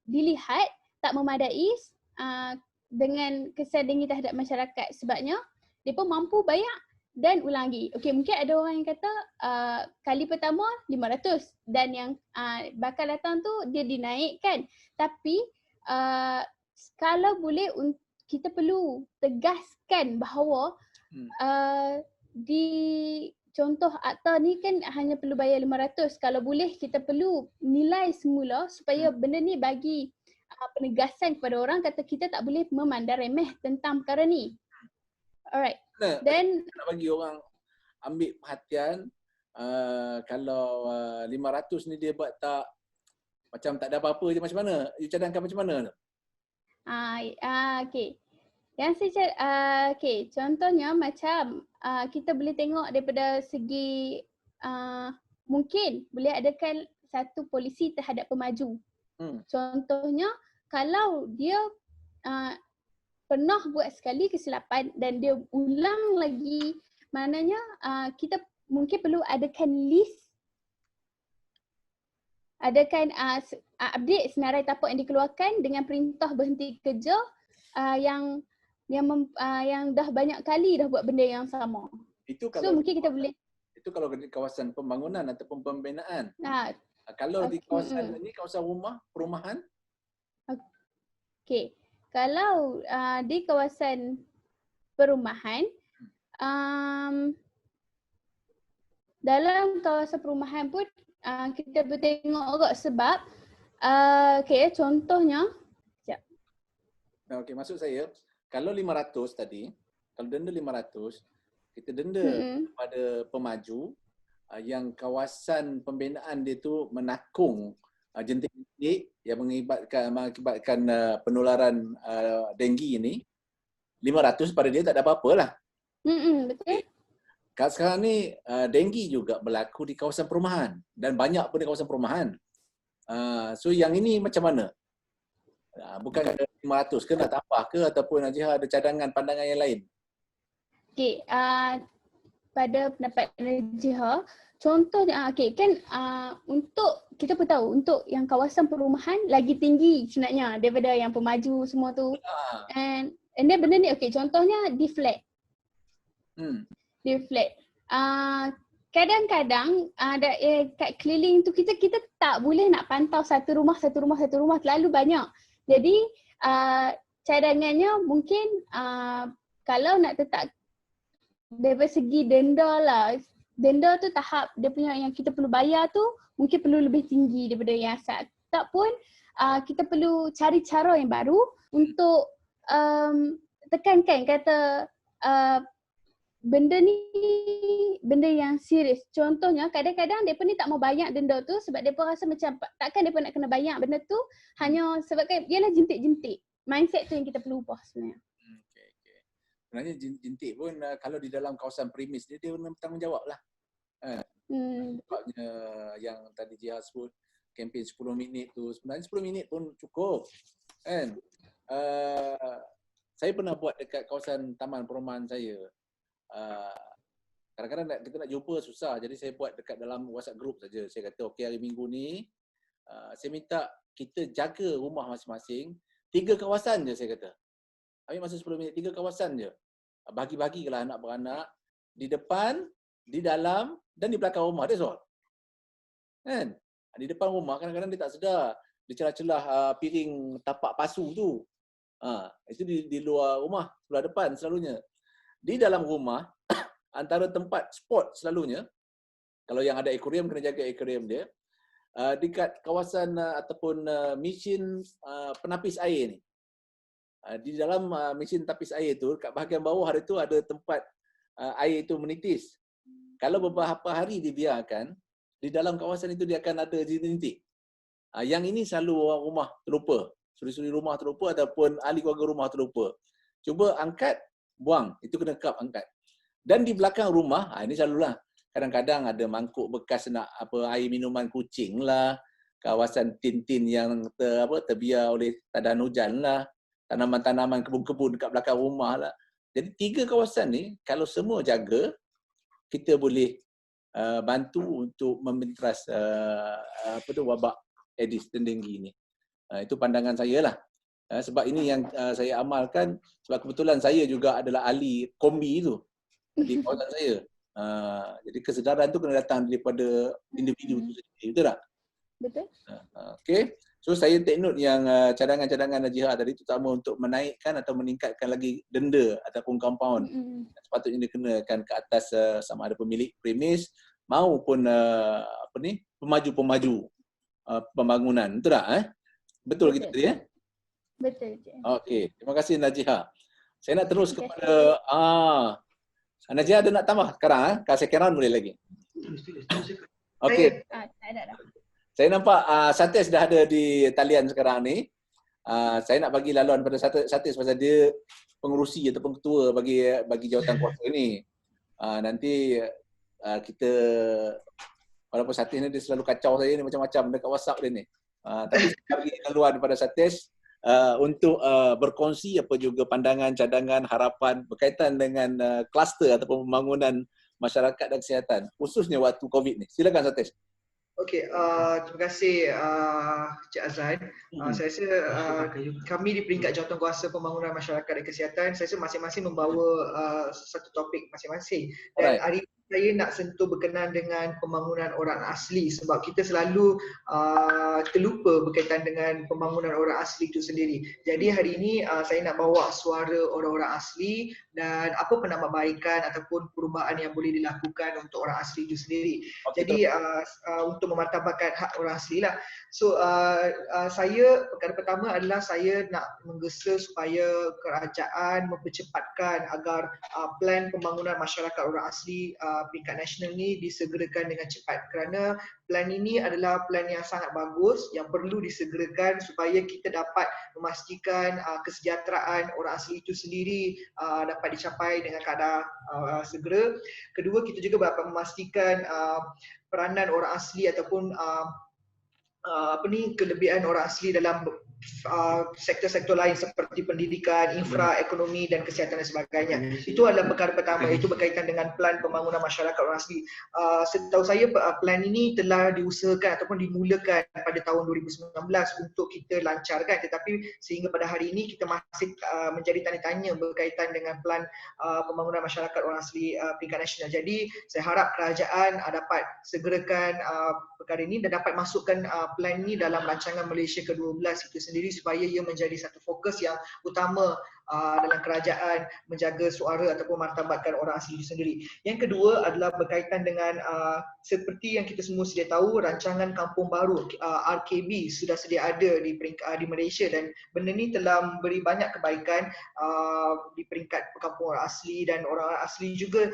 dilihat tak memadai dengan kesan dengki terhadap masyarakat sebabnya mereka mampu bayar dan ulang lagi. Okey, mungkin ada orang yang kata kali pertama 500 dan yang bakal datang tu dia dinaikkan. Tapi kalau boleh kita perlu tegaskan bahawa di contoh akta ni kan hanya perlu bayar 500. Kalau boleh kita perlu nilai semula supaya benda ni bagi penegasan kepada orang kata kita tak boleh memandang remeh tentang perkara ni. Alright. Dan nak bagi orang ambil perhatian kalau 500 ni dia buat tak macam tak ada apa-apa je macam mana? You cadangkan macam mana? Okey. Yang saya okey, contohnya macam kita boleh tengok daripada segi mungkin boleh adakan satu polisi terhadap pemaju. Contohnya kalau dia pernah buat sekali kesilapan dan dia ulang lagi, maknanya kita mungkin perlu adakan list, adakan update senarai tapak yang dikeluarkan dengan perintah berhenti kerja yang dah banyak kali dah buat benda yang sama. Itu kalau mungkin kita boleh. Itu kalau di kawasan pembangunan ataupun pembinaan. Kalau di kawasan ini kawasan perumahan. Okey. Kalau di kawasan perumahan, dalam kawasan perumahan pun kita boleh tengok juga sebab contohnya okey, maksud saya kalau 500 tadi, kalau denda 500, kita denda kepada pemaju yang kawasan pembinaan dia tu menakung jentik-jentik yang mengakibatkan penularan denggi ini, 500 pada dia tak ada apa-apa lah. Betul. Sekarang ni denggi juga berlaku di kawasan perumahan dan banyak pun di kawasan perumahan. So yang ini macam mana? Bukan 500 ke nak tambah ke ataupun Najihah ada cadangan pandangan yang lain? Okey, pada pendapat Najihah, contohnya kan untuk kita pun tahu untuk yang kawasan perumahan lagi tinggi sebenarnya daripada yang pemaju semua tu. And then benda ni okey, contohnya di flat. Di flat. Kadang-kadang kat keliling tu kita tak boleh nak pantau satu rumah terlalu banyak. Jadi cadangannya mungkin kalau nak tetap dari segi denda lah, denda tu tahap dia punya yang kita perlu bayar tu mungkin perlu lebih tinggi daripada yang asal. Tak pun kita perlu cari cara yang baru untuk tekankan kata benda ni benda yang serius. Contohnya kadang-kadang mereka ni tak mau bayar denda tu sebab mereka rasa macam takkan mereka nak kena bayar benda tu hanya sebabkan ialah jentik-jentik. Mindset tu yang kita perlu ubah sebenarnya. Okay. Sebenarnya jentik pun kalau di dalam kawasan premis dia bertanggungjawab lah. Sebabnya yang tadi Jihad sebut kempen 10 minit tu, sebenarnya 10 minit pun cukup. Kan? Saya pernah buat dekat kawasan taman perumahan saya. Kadang-kadang kita nak jumpa susah, jadi saya buat dekat dalam WhatsApp group saja. Saya kata okey hari Minggu ni saya minta kita jaga rumah masing-masing 3 kawasan je saya kata. Ambil masa 10 minit 3 kawasan je. Bagi-bagilah anak beranak di depan, di dalam dan di belakang rumah. That's all. Kan? Di depan rumah kadang-kadang dia tak sedar. Dia celah-celah piring tapak pasu tu. Itu di luar rumah, sebelah depan selalunya. Di dalam rumah, antara tempat spot selalunya, kalau yang ada akuarium kena jaga akuarium dia, dekat kawasan ataupun mesin penapis air ni. Di dalam mesin tapis air tu, kat bahagian bawah ada tu ada tempat air itu menitis. Kalau beberapa hari dibiarkan, di dalam kawasan itu dia akan ada jentik. Yang ini selalu orang rumah terlupa. Suri-suri rumah terlupa ataupun ahli keluarga rumah terlupa. cuba angkat, buang. Itu kena kerap angkat. Dan di belakang rumah, ini selalulah. Kadang-kadang ada mangkuk bekas nak air minuman kucing lah, kawasan tin-tin yang terbiar oleh tadan hujan lah, tanaman-tanaman kebun-kebun dekat belakang rumah lah. Jadi 3 kawasan ni kalau semua jaga, kita boleh bantu untuk membentras wabak Aedes dan denggi ni. Itu pandangan saya lah. Sebab ini yang saya amalkan, sebab kebetulan saya juga adalah ahli kombi tu di kawasan saya. Jadi kesedaran tu kena datang daripada individu tu sendiri, betul tak? Betul. Okey. So saya take note yang cadangan-cadangan Najihah tadi, terutama untuk menaikkan atau meningkatkan lagi denda ataupun compound. Sepatutnya dikenakan ke atas sama ada pemilik premis maupun pemaju-pemaju pembangunan. Betul tak? Betul kita tadi ya? Betul. Okey, terima kasih Najihah. Saya nak terus kepada Najihah ada nak tambah sekarang Kak Sekiran boleh lagi. Okey. Ada. Saya nampak Satis dah ada di talian sekarang ni. Saya nak bagi laluan pada Satis pasal dia pengerusi ataupun ketua bagi jawatan kuasa ni. Nanti kita, walaupun Satis ni dia selalu kacau saya ni macam-macam dekat WhatsApp dia ni. Tapi saya bagi laluan pada Satis untuk berkongsi apa juga pandangan, cadangan, harapan berkaitan dengan kluster ataupun pembangunan masyarakat dan kesihatan khususnya waktu COVID ni. Silakan Satis. Okey, terima kasih Cik Azlan. Saya rasa kami di peringkat jawatankuasa pembangunan masyarakat dan kesihatan, saya rasa masing-masing membawa satu topik masing-masing. Dan hari ini saya nak sentuh berkenaan dengan pembangunan orang asli sebab kita selalu terlupa berkaitan dengan pembangunan orang asli itu sendiri. Jadi hari ini saya nak bawa suara orang-orang asli dan apa penambahbaikan ataupun perubahan yang boleh dilakukan untuk orang asli itu sendiri. Jadi untuk memartabatkan hak orang asli lah. So saya, perkara pertama adalah saya nak menggesa supaya kerajaan mempercepatkan agar plan pembangunan masyarakat orang asli peringkat nasional ni disegerakan dengan cepat, kerana plan ini adalah plan yang sangat bagus yang perlu disegerakan supaya kita dapat memastikan kesejahteraan orang asli itu sendiri dapat dicapai dengan kadar segera. Kedua, kita juga dapat memastikan peranan orang asli ataupun kelebihan orang asli dalam sektor-sektor lain seperti pendidikan, infra, ekonomi dan kesihatan dan sebagainya. Itu adalah perkara pertama, itu berkaitan dengan plan pembangunan masyarakat orang asli. Setahu saya plan ini telah diusahakan ataupun dimulakan pada tahun 2019 untuk kita lancarkan, tetapi sehingga pada hari ini kita masih menjadi tanda tanya berkaitan dengan plan pembangunan masyarakat orang asli peringkat nasional. Jadi saya harap kerajaan dapat segerakan perkara ini dan dapat masukkan plan ini dalam rancangan Malaysia ke-12 itu sendiri supaya ia menjadi satu fokus yang utama dalam kerajaan menjaga suara ataupun martabatkan orang asli itu sendiri. Yang kedua adalah berkaitan dengan seperti yang kita semua sedia tahu, rancangan kampung baru RKB sudah sedia ada di Malaysia dan benda ni telah memberi banyak kebaikan di peringkat kampung orang asli dan orang asli juga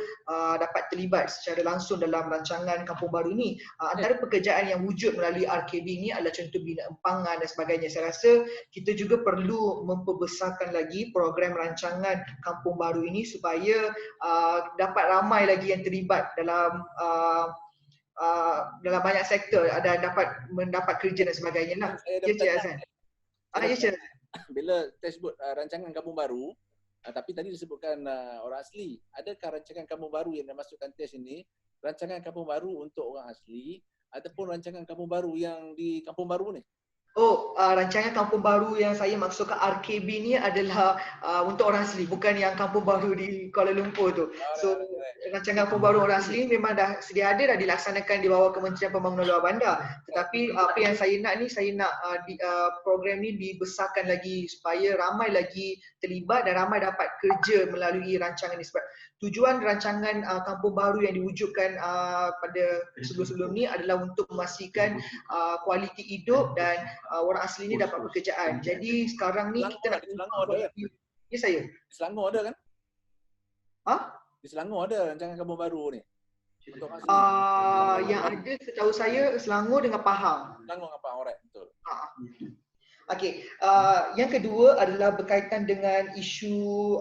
dapat terlibat secara langsung dalam rancangan kampung baru ini. Antara pekerjaan yang wujud melalui RKB ini adalah contoh bina empangan dan sebagainya. Saya rasa kita juga perlu memperbesarkan lagi program rancangan kampung baru ini supaya dapat ramai lagi yang terlibat dalam banyak sektor dan dapat mendapat kerja dan sebagainya lah. Ya Cik Azlan. Ya Cik Azlan. Bila kita sebut rancangan kampung baru, tapi tadi disebutkan orang asli, adakah rancangan kampung baru yang dimasukkan test ini rancangan kampung baru untuk orang asli ataupun rancangan kampung baru yang di kampung baru ni? Rancangan kampung baru yang saya maksudkan RKB ni adalah untuk orang asli, bukan yang kampung baru di Kuala Lumpur tu. So rancangan kampung baru orang asli memang dah sedia ada, dah dilaksanakan di bawah Kementerian Pembangunan Luar Bandar. Tetapi apa yang saya nak ni, saya nak program ni dibesarkan lagi supaya ramai lagi terlibat dan ramai dapat kerja melalui rancangan ni. Sebab tujuan rancangan kampung baru yang diwujudkan pada sebelum-sebelum ni adalah untuk memastikan kualiti hidup dan orang asli ni dapat pekerjaan. Jadi sekarang ni kita nak... Di Selangor ada kan? Ya saya. Di Selangor ada kan? Di Selangor ada rancangan kampung baru ni? Yang ada setahu saya Selangor dengan Pahang. Selangor dengan Pahang, alright, betul. Okey, yang kedua adalah berkaitan dengan isu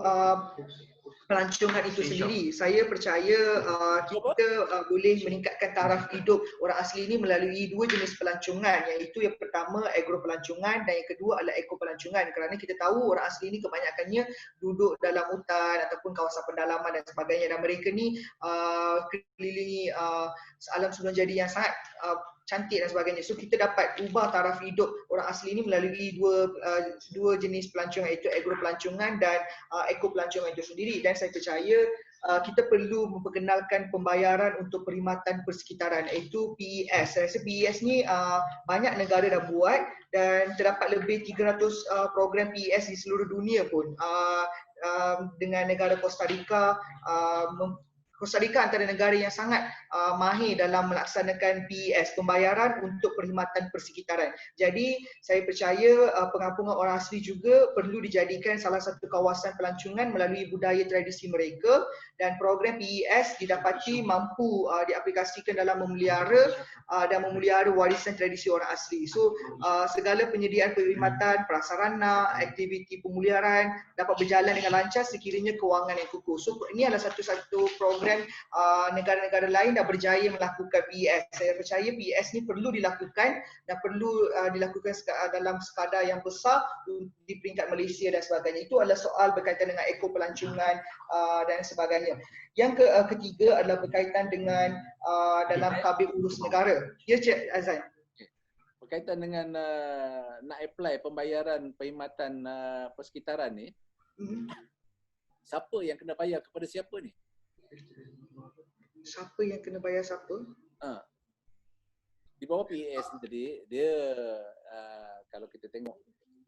pelancongan itu sendiri. Saya percaya kita boleh meningkatkan taraf hidup orang asli ini melalui dua jenis pelancongan, iaitu yang pertama agro pelancongan dan yang kedua adalah eko pelancongan, kerana kita tahu orang asli ini kebanyakannya duduk dalam hutan ataupun kawasan pedalaman dan sebagainya, dan mereka ni kelilingi alam semula jadi yang sangat cantik dan sebagainya. So kita dapat ubah taraf hidup orang asli ini melalui dua jenis pelancongan, iaitu agro pelancongan dan eko pelancongan itu sendiri. Dan saya percaya kita perlu memperkenalkan pembayaran untuk perkhidmatan persekitaran, iaitu PES. Saya rasa PES ni banyak negara dah buat dan terdapat lebih 300 program PES di seluruh dunia pun. Dengan negara Costa Rica, Costa Rica antara negara yang sangat mahir dalam melaksanakan PES, pembayaran untuk perkhidmatan persekitaran. Jadi saya percaya pengampungan orang asli juga perlu dijadikan salah satu kawasan pelancongan melalui budaya tradisi mereka, dan program PES didapati mampu diaplikasikan dalam memelihara dan memelihara warisan tradisi orang asli. So segala penyediaan perkhidmatan, prasarana, aktiviti pemeliharaan dapat berjalan dengan lancar sekiranya kewangan yang kukuh. So ini adalah satu-satu program negara-negara lain dah berjaya melakukan PES. Saya percaya PES ni perlu dilakukan dan perlu dilakukan dalam sekadar yang besar di peringkat Malaysia dan sebagainya. Itu adalah soal berkaitan dengan eko pelancongan dan sebagainya. Yang ketiga adalah berkaitan dengan dalam tabir urus negara. Ya, Cik Azan. Berkaitan dengan nak apply pembayaran perkhidmatan persekitaran ni, siapa yang kena bayar kepada siapa ni? Siapa yang kena bayar siapa? Di bawah PES ni tadi, dia kalau kita tengok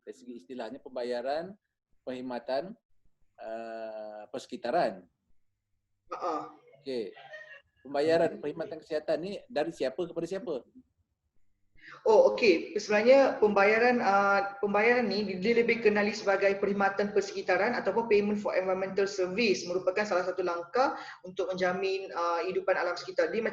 dari segi istilahnya pembayaran perkhidmatan persekitaran. Okey. Pembayaran perkhidmatan kesihatan ni dari siapa kepada siapa? Oh, okey. Sebenarnya pembayaran ni dia lebih kenali sebagai perkhidmatan persekitaran ataupun payment for environmental service, merupakan salah satu langkah untuk menjamin hidupan alam sekitar. Dia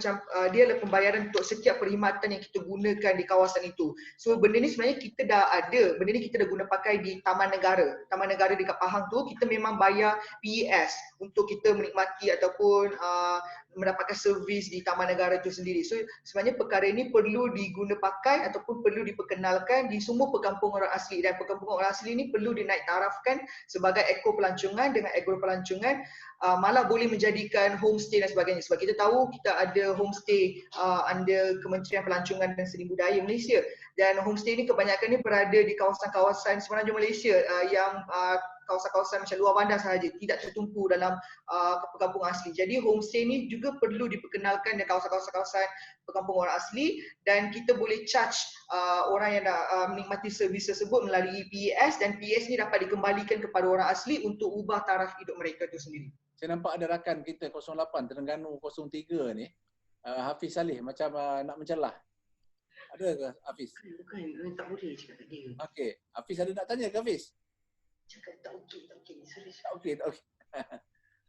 adalah pembayaran untuk setiap perkhidmatan yang kita gunakan di kawasan itu. So benda ni sebenarnya kita dah ada, benda ni kita dah guna pakai di Taman Negara. Taman Negara dekat Pahang tu kita memang bayar PES untuk kita menikmati ataupun mendapatkan servis di Taman Negara itu sendiri. So sebenarnya perkara ini perlu diguna pakai ataupun perlu diperkenalkan di semua perkampungan orang asli, dan perkampungan orang asli ini perlu dinaik tarafkan sebagai eko pelancongan dengan agro pelancongan, malah boleh menjadikan homestay dan sebagainya. Sebab kita tahu kita ada homestay under Kementerian Pelancongan dan Seni Budaya Malaysia, dan homestay ini kebanyakan berada di kawasan-kawasan semenanjung Malaysia yang kawasan-kawasan macam luar bandar sahaja, tidak tertumpu dalam perkampungan asli. Jadi homestay ni juga perlu diperkenalkan di kawasan-kawasan perkampungan orang asli, dan kita boleh charge orang yang dah menikmati servis tersebut melalui PES, dan PES ni dapat dikembalikan kepada orang asli untuk ubah taraf hidup mereka itu sendiri. Saya nampak ada rakan kita 08 Terengganu 03 ni, Hafiz Saleh macam nak mencelah. Ada ke Hafiz? Bukan, tak boleh cakap kat dia. Okey, Hafiz ada nak tanya ke Hafiz? Cakap tak okey, serius. Tak okey, tak okey.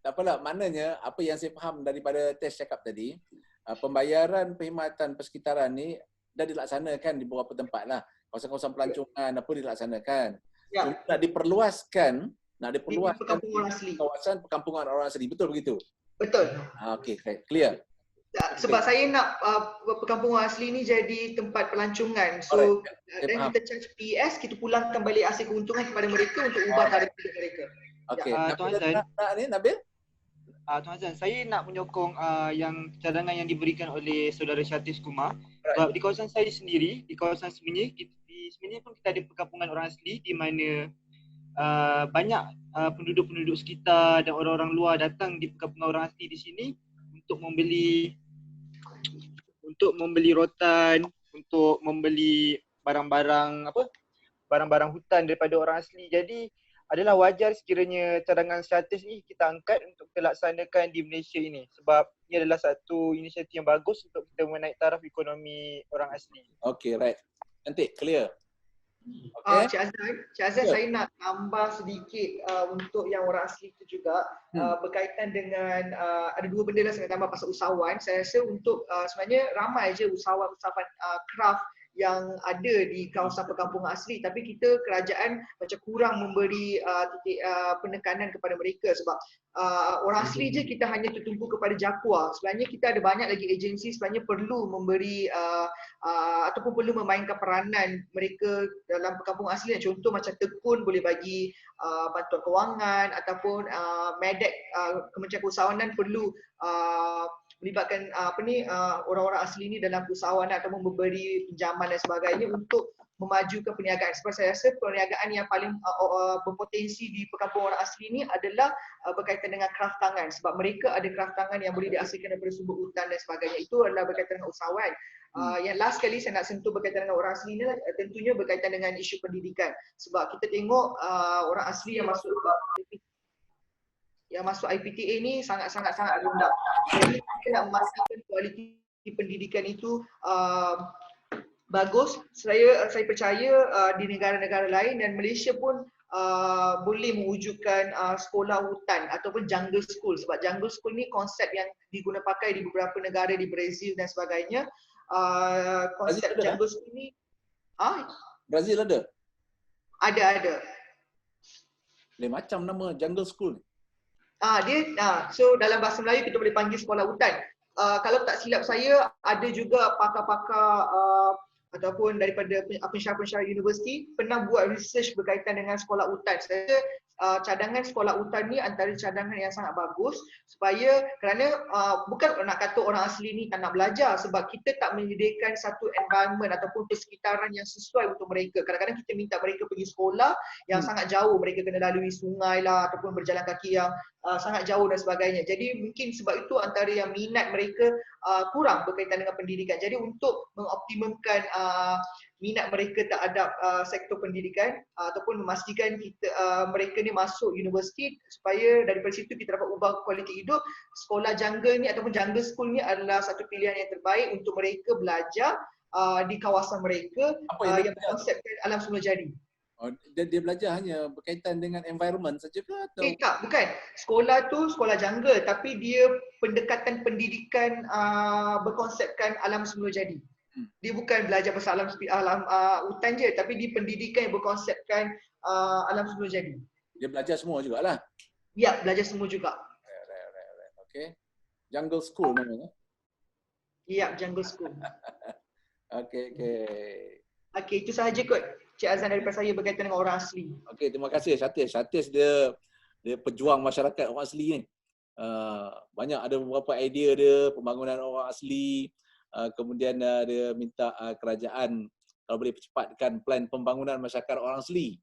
Tak apalah, maknanya apa yang saya faham daripada test cakap tadi, pembayaran perkhidmatan persekitaran ni dah dilaksanakan di beberapa tempat lah. Kawasan-kawasan pelancongan apa dilaksanakan. Ya. So, nak diperluaskan perkampungan asli. Kawasan perkampungan orang asli. Betul begitu? Betul. Okey, clear. Sebab saya nak perkampungan asli ni jadi tempat pelancongan. So dan kita charge PES, kita pulangkan balik hasil keuntungan kepada mereka untuk ubah tarikh hidup mereka. Okey. Tuan Azan. Nabil? Tuan Azan, saya nak menyokong yang cadangan yang diberikan oleh saudara Syatis Kumar. Sebab di kawasan saya sendiri, di kawasan Semenyih, di Semenyih pun kita ada perkampungan orang asli di mana banyak penduduk-penduduk sekitar dan orang-orang luar datang di perkampungan orang asli di sini untuk membeli rotan, untuk membeli barang-barang hutan daripada orang asli. Jadi adalah wajar sekiranya cadangan Syatis ni kita angkat untuk kita laksanakan di Malaysia ini, sebab ini adalah satu inisiatif yang bagus untuk kita menaik taraf ekonomi orang asli. Okey, right. Nanti clear. Okay. Cik Azan, saya nak tambah sedikit untuk yang orang asli itu juga berkaitan dengan ada dua benda lah saya nak tambah pasal usahawan. Saya rasa untuk sebenarnya ramai je usahawan craft yang ada di kawasan perkampungan asli, tapi kita kerajaan macam kurang memberi penekanan kepada mereka sebab orang asli je kita hanya tertumpu kepada JAKUA. Sebenarnya kita ada banyak lagi agensi sebenarnya perlu memberi ataupun perlu memainkan peranan mereka dalam perkampungan asli. Contoh macam Tekun boleh bagi bantuan kewangan ataupun MEDEC, Kementerian Keusahawanan perlu melibatkan orang-orang asli ni dalam usahawanan ataupun memberi pinjaman dan sebagainya untuk memajukan perniagaan. Sebab saya rasa perniagaan yang paling berpotensi di perkampungan orang asli ni adalah berkaitan dengan kraft tangan, sebab mereka ada kraft tangan yang boleh dihasilkan daripada sumber hutan dan sebagainya. Itu adalah berkaitan dengan usahawan. Yang last kali saya nak sentuh berkaitan dengan orang asli ni tentunya berkaitan dengan isu pendidikan. Sebab kita tengok orang asli yang masuk IPTA ni sangat rendah. Jadi kita nak memastikan kualiti pendidikan itu bagus. Saya percaya di negara-negara lain dan Malaysia pun boleh mewujudkan sekolah hutan ataupun jungle school, sebab jungle school ni konsep yang diguna pakai di beberapa negara di Brazil dan sebagainya. Konsep Brazil jungle school ni Brazil ada? Ada. Lain macam nama jungle school. So dalam bahasa Melayu kita boleh panggil sekolah hutan. Kalau tak silap saya ada juga pakar-pakar ataupun daripada pensyarah-pensyarah universiti pernah buat research berkaitan dengan sekolah hutan. Saya cadangan sekolah hutan ni antara cadangan yang sangat bagus kerana bukan nak kata orang asli ni tak nak belajar, sebab kita tak menyediakan satu environment ataupun persekitaran yang sesuai untuk mereka. Kadang-kadang kita minta mereka pergi sekolah yang sangat jauh, mereka kena lalui sungai lah ataupun berjalan kaki yang sangat jauh dan sebagainya. Jadi mungkin sebab itu antara yang minat mereka kurang berkaitan dengan pendidikan. Jadi untuk mengoptimumkan minat mereka terhadap sektor pendidikan ataupun memastikan mereka ni masuk universiti supaya daripada situ kita dapat ubah kualiti hidup, sekolah jungle ni ataupun jungle school ni adalah satu pilihan yang terbaik untuk mereka belajar di kawasan mereka yang berkonsepkan alam semula jadi. Dia belajar hanya berkaitan dengan environment saja ke atau? Tak, bukan. Sekolah tu sekolah jungle tapi dia pendekatan pendidikan berkonsepkan alam semula jadi. Dia bukan belajar pasal alam hutan je, tapi dia pendidikan yang berkonsepkan alam semula jadi. Dia belajar semua jugalah. Ya, belajar semua juga. Okay. Jungle school namanya. Ya, jungle school. Okay, itu sahaja kot Cik Azan daripada saya berkaitan dengan orang asli. Okay, terima kasih Satish. Satish dia pejuang masyarakat orang asli ni. Banyak ada beberapa idea dia pembangunan orang asli. Kemudian dia minta kerajaan kalau boleh percepatkan plan pembangunan masyarakat orang asli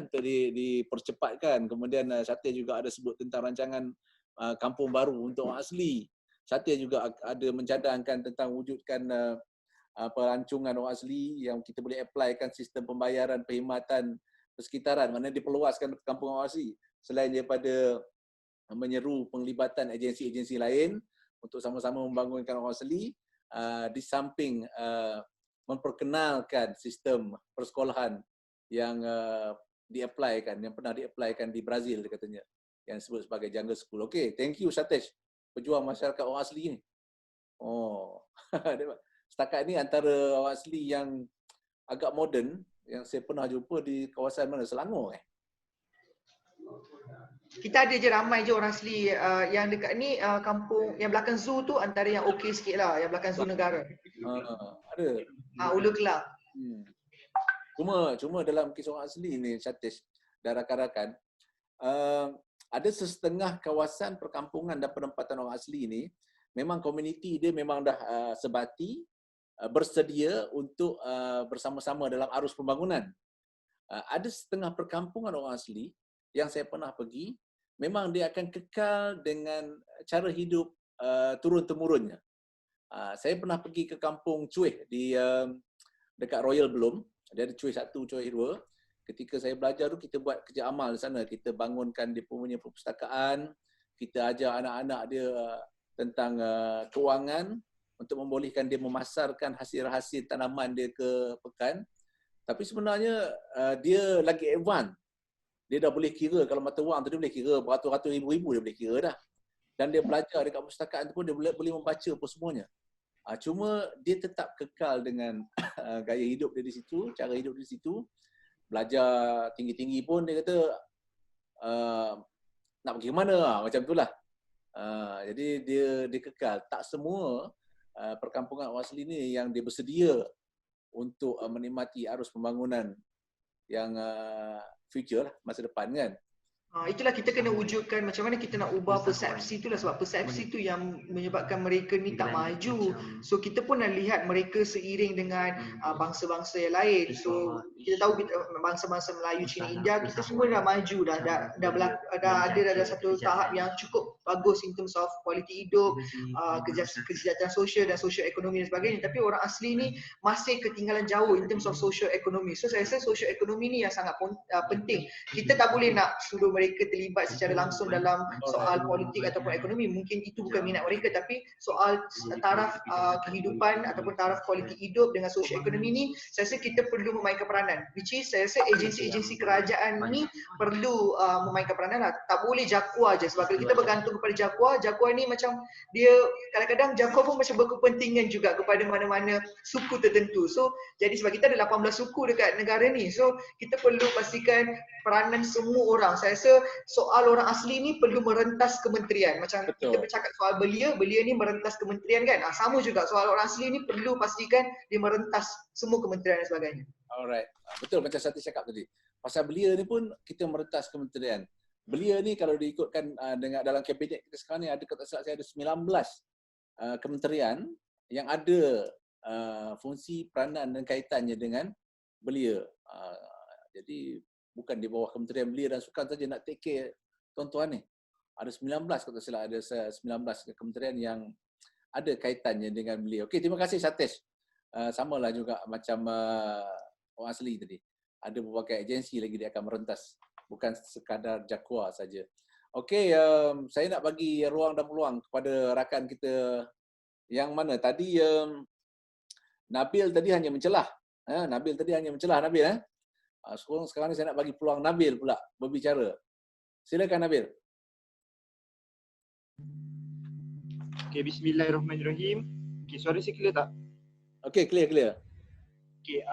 untuk dipercepatkan. Kemudian Satya juga ada sebut tentang rancangan kampung baru untuk orang asli. Satya juga ada mencadangkan tentang wujudkan pelancongan orang asli yang kita boleh applykan sistem pembayaran perkhidmatan persekitaran, mana diperluaskan kampung orang asli selain daripada menyeru penglibatan agensi-agensi lain untuk sama-sama membangunkan orang asli. Di samping memperkenalkan sistem persekolahan yang yang pernah di-applykan di Brazil katanya, yang disebut sebagai jungle school. Okay, thank you Satish, pejuang masyarakat orang asli ni. Setakat ni antara orang asli yang agak moden yang saya pernah jumpa di kawasan mana, Selangor Kita ada je ramai je orang asli yang dekat ni kampung yang belakang zoo tu antara yang okey sikit lah, yang belakang zoo negara. Ada. Ulu Kelang. Cuma dalam kes orang asli ni Satish dan rakan-rakan, ada setengah kawasan perkampungan dan penempatan orang asli ni memang komuniti dia memang dah sebati bersedia untuk bersama-sama dalam arus pembangunan. Ada setengah perkampungan orang asli yang saya pernah pergi, memang dia akan kekal dengan cara hidup turun-temurunnya. Saya pernah pergi ke kampung Cuih di dekat Royal Bloom. Dia ada Cuih 1, Cuih 2. Ketika saya belajar tu, kita buat kerja amal di sana. Kita bangunkan dia punya perpustakaan, kita ajar anak-anak dia tentang kewangan untuk membolehkan dia memasarkan hasil-hasil tanaman dia ke pekan. Tapi sebenarnya dia lagi advance. Dia dah boleh kira, kalau mata wang tu dia boleh kira beratus-ratus ribu dia boleh kira dah. Dan dia belajar dekat perpustakaan tu pun dia boleh membaca apa semuanya. Cuma dia tetap kekal dengan gaya hidup dia di situ, cara hidup di situ. Belajar tinggi-tinggi pun dia kata nak pergi ke mana macam itulah. Jadi dia kekal. Tak semua perkampungan orang asli ni yang dia bersedia untuk menikmati arus pembangunan yang future lah, masa depan kan. Itulah kita kena wujudkan macam mana kita nak ubah persepsi itulah, sebab persepsi tu yang menyebabkan mereka ni tak maju. So kita pun nak lihat mereka seiring dengan bangsa-bangsa yang lain. So kita tahu bangsa-bangsa Melayu, Cina, India, kita semua dah maju, dah ada satu tahap yang cukup bagus in terms of kualiti hidup, kesejahteraan sosial dan sosial ekonomi dan sebagainya. Tapi orang asli ni masih ketinggalan jauh in terms of sosial ekonomi. So saya rasa sosial ekonomi ni yang sangat penting. Kita tak boleh nak suruh mereka terlibat secara langsung dalam soal politik ataupun ekonomi. Mungkin itu bukan minat mereka, tapi soal taraf kehidupan ataupun taraf kualiti hidup dengan sosial ekonomi ni, saya rasa kita perlu memainkan peranan. Which is saya rasa agensi-agensi kerajaan ni perlu memainkan peranan lah. Tak boleh Jakua je, sebab kalau kita bergantung kepada Jakua ni macam dia kadang-kadang Jakua pun macam berkepentingan juga kepada mana-mana suku tertentu. So jadi sebab kita ada 18 suku dekat negara ni, so kita perlu pastikan peranan semua orang. Saya rasa soal orang asli ni perlu merentas kementerian. Macam kita bercakap soal belia ni merentas kementerian kan. Sama juga soal orang asli ni perlu pastikan dia merentas semua kementerian dan sebagainya. Alright. Betul macam Sati cakap tadi. Pasal belia ni pun kita merentas kementerian. Belia ni kalau diikutkan dengan dalam kabinet kita sekarang ni ada, kata saya ada 19 kementerian yang ada fungsi peranan dan kaitannya dengan belia. Jadi bukan di bawah Kementerian Belia dan Sukan saja nak take care tuan-tuan ni. Ada 19 kata silap, ada 19 kementerian yang ada kaitannya dengan belia. Okey, terima kasih Satish. Samalah juga macam orang asli tadi. Ada berbagai agensi lagi dia akan merentas. Bukan sekadar Jakua saja. Okey, saya nak bagi ruang dan peluang kepada rakan kita yang mana tadi Nabil tadi hanya mencelah. Nabil tadi hanya mencelah Nabil. Sekarang ni saya nak bagi peluang Nabil pula berbicara. Silakan Nabil. Okey, bismillahirrahmanirrahim. Okey, suara saya clear tak? Okey, clear. Okey,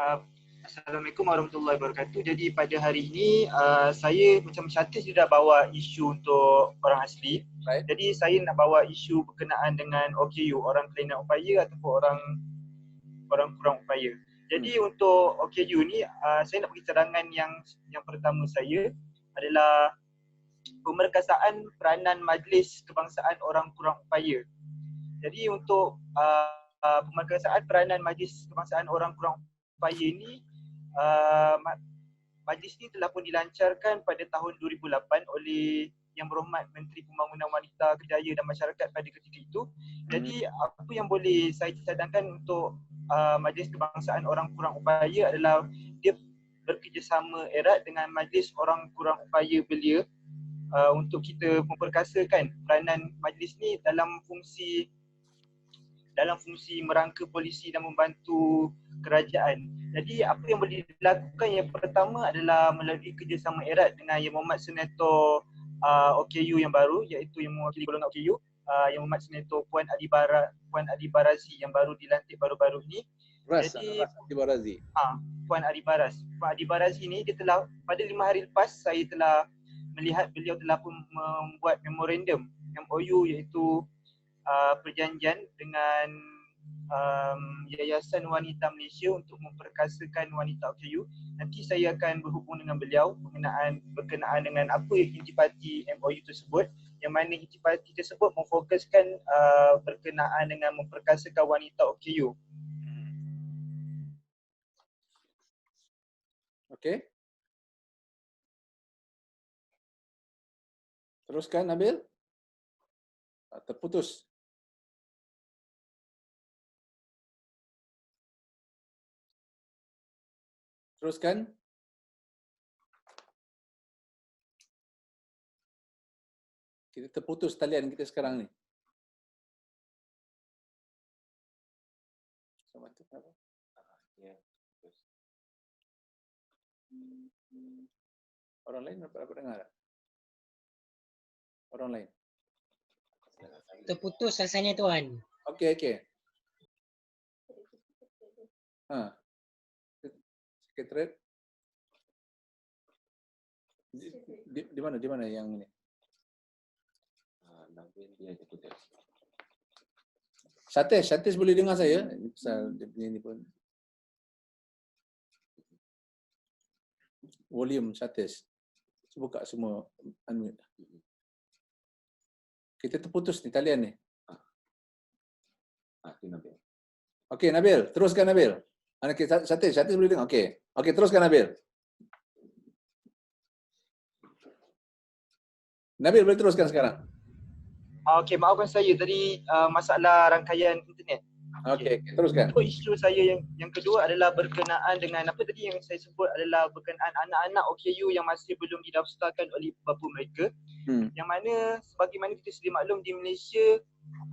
Assalamualaikum warahmatullahi wabarakatuh. Jadi pada hari ini saya macam Satish dia dah bawa isu untuk orang asli. Right. Jadi saya nak bawa isu berkenaan dengan OKU, orang kelainan upaya ataupun orang kurang upaya. Jadi untuk OKU ni saya nak bagi cadangan yang pertama saya adalah pemerkasaan peranan Majlis Kebangsaan Orang Kurang Upaya. Jadi untuk pemerkasaan peranan Majlis Kebangsaan Orang Kurang Upaya ni, majlis ni telah pun dilancarkan pada tahun 2008 oleh Yang Berhormat Menteri Pembangunan Wanita, Kerjaya dan Masyarakat pada ketika itu. Jadi apa yang boleh saya cadangkan untuk Majlis Kebangsaan Orang Kurang Upaya adalah dia bekerjasama erat dengan Majlis Orang Kurang Upaya Belia untuk kita memperkasakan peranan majlis ni dalam fungsi merangka polisi dan membantu kerajaan. Jadi apa yang boleh dilakukan, yang pertama adalah melalui kerjasama erat dengan Yang Berhormat Senator OKU yang baru, iaitu yang mewakili golongan OKU, Yang Berhormat Senator Puan Adi Barazi yang baru dilantik baru-baru ni. Jadi Puan Adi Barazi ni dia telah pada 5 hari lepas saya telah melihat beliau telah pun membuat memorandum MOU, iaitu perjanjian dengan Yayasan Wanita Malaysia untuk memperkasakan wanita OKU. Nanti saya akan berhubung dengan beliau berkenaan dengan apa intipati MOU tersebut, yang mana intipati tersebut memfokuskan berkenaan dengan memperkasakan wanita OKU. Okey. Teruskan Nabil. Terputus. Teruskan. Kita terputus talian kita sekarang ni. Orang lain dapat dengar? Orang lain. Terputus rasanya tuan. Okey. Sekretariat. Di mana yang ini? Satesh boleh dengar saya? Pasal ini pun. Volume Satesh. Buka semua unmute. Kita terputus ni talian ni. Okey Nabil, teruskan Nabil. Okey, Satesh boleh dengar. Okey, teruskan Nabil. Nabil boleh teruskan sekarang. Okey, maafkan saya tadi masalah rangkaian internet. Okey, teruskan. Untuk isu saya yang kedua adalah berkenaan dengan apa tadi yang saya sebut adalah berkenaan anak-anak OKU yang masih belum didaftarkan oleh ibu bapa mereka. Yang mana sebagaimana kita sedia maklum di Malaysia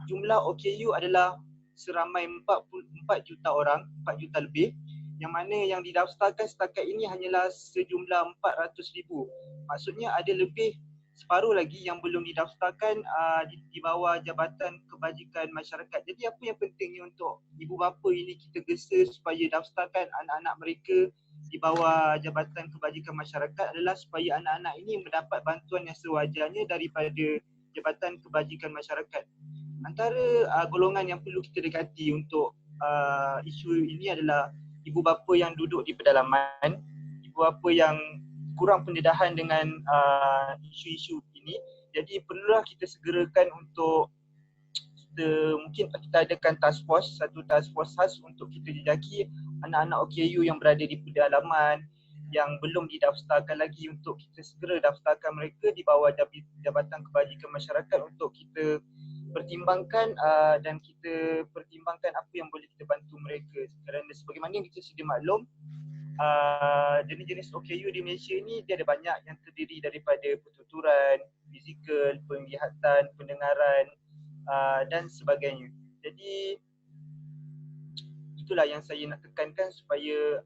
jumlah OKU adalah seramai 44 juta orang, 4 juta lebih. Yang mana yang didaftarkan setakat ini hanyalah sejumlah 400,000. Maksudnya ada lebih separuh lagi yang belum didaftarkan di bawah Jabatan Kebajikan Masyarakat. Jadi apa yang pentingnya untuk ibu bapa ini kita gesa supaya daftarkan anak-anak mereka di bawah Jabatan Kebajikan Masyarakat adalah supaya anak-anak ini mendapat bantuan yang sewajarnya daripada Jabatan Kebajikan Masyarakat. Antara golongan yang perlu kita dekati untuk isu ini adalah ibu bapa yang duduk di pedalaman, ibu bapa yang kurang pendedahan dengan isu-isu ini. Jadi perlulah kita segerakan untuk mungkin kita adakan satu task force khas untuk kita jejaki anak-anak OKU yang berada di pedalaman yang belum didaftarkan lagi untuk kita segera daftarkan mereka di bawah Jabatan Kebajikan Masyarakat untuk kita pertimbangkan dan kita pertimbangkan apa yang boleh kita bantu mereka. Kerana sebagaimana yang kita sedia maklum, jenis-jenis OKU di Malaysia ni dia ada banyak yang terdiri daripada pertuturan, fizikal, penglihatan, pendengaran dan sebagainya. Jadi itulah yang saya nak tekankan supaya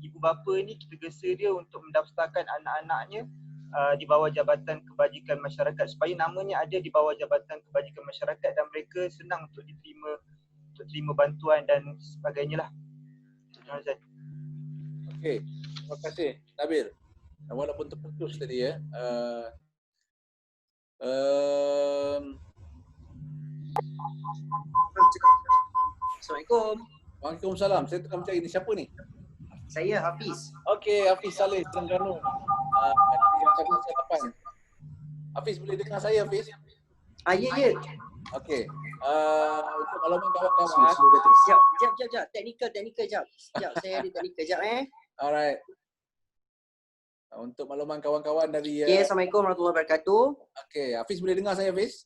ibu bapa ni kita gesa dia untuk mendaftarkan anak-anaknya di bawah Jabatan Kebajikan Masyarakat supaya namanya ada di bawah Jabatan Kebajikan Masyarakat dan mereka senang untuk terima bantuan dan sebagainya lah. Terima kasih. Okey, terima kasih Nabil. Walaupun terputus tadi ya. Assalamualaikum. Waalaikumsalam. Saya tengah mencari ni siapa ni? Saya Hafiz. Okey, Hafiz Saleh Terengganu. Hafiz boleh dengar saya Hafiz? Ya. Okey. Untuk makluman kawan-kawan. Jap. Teknikal jap. Saya ada teknikal jap Alright. Untuk makluman kawan-kawan dari Assalamualaikum warahmatullahi wabarakatuh. Okey, Hafiz boleh dengar saya Hafiz?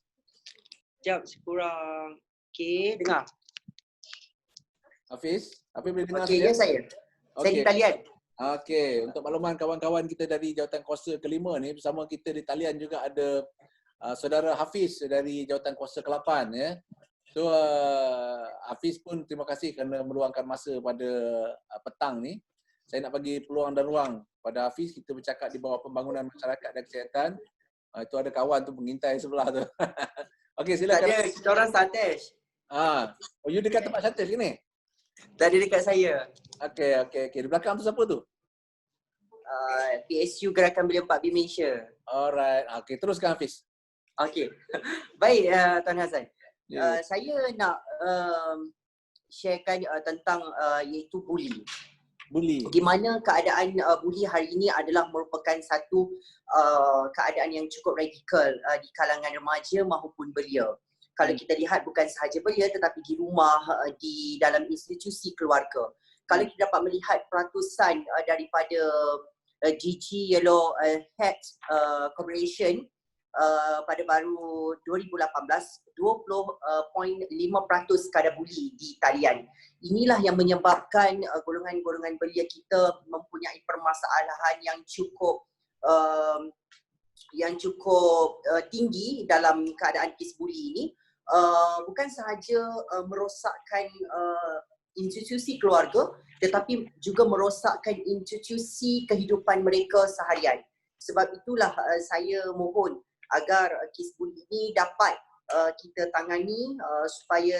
Jap, sekurang. Okey, dengar. Hafiz boleh dengar saya? Okey, ya saya. Saya di talian. Okey, untuk makluman kawan-kawan kita dari Jawatan Kuasa kelima ni, bersama kita di talian juga ada saudara Hafiz dari Jawatan Kuasa ke-8 ya. So Hafiz pun terima kasih kerana meluangkan masa pada petang ni. Saya nak bagi peluang dan ruang pada Hafiz kita bercakap di bawah Pembangunan Masyarakat dan Kesihatan. Itu ada kawan tu pengintai sebelah tu. Okey, silakan. Tak ada, kita orang Satesh. Oh, you dekat tempat Satesh ke ni? Tak ada dekat saya. Okey. Di belakang tu siapa tu? PSU Gerakan Belia 4 B Malaysia. Alright. Okey, teruskan Hafiz. Okey. Baik Tuan Hassan. Saya nak sharekan tentang iaitu bully. Di mana keadaan bully hari ini adalah merupakan satu keadaan yang cukup radikal di kalangan remaja maupun belia. Kalau kita lihat bukan sahaja belia tetapi di rumah, di dalam institusi keluarga. Kalau kita dapat melihat peratusan daripada DG Yellow Hat Corporation pada baru 2018, 20.5% kadar buli di talian. Inilah yang menyebabkan golongan-golongan belia kita mempunyai permasalahan yang cukup tinggi dalam keadaan kes buli ini. Bukan sahaja merosakkan institusi keluarga tetapi juga merosakkan institusi kehidupan mereka seharian. Sebab itulah saya mohon agar kes buli ini dapat kita tangani supaya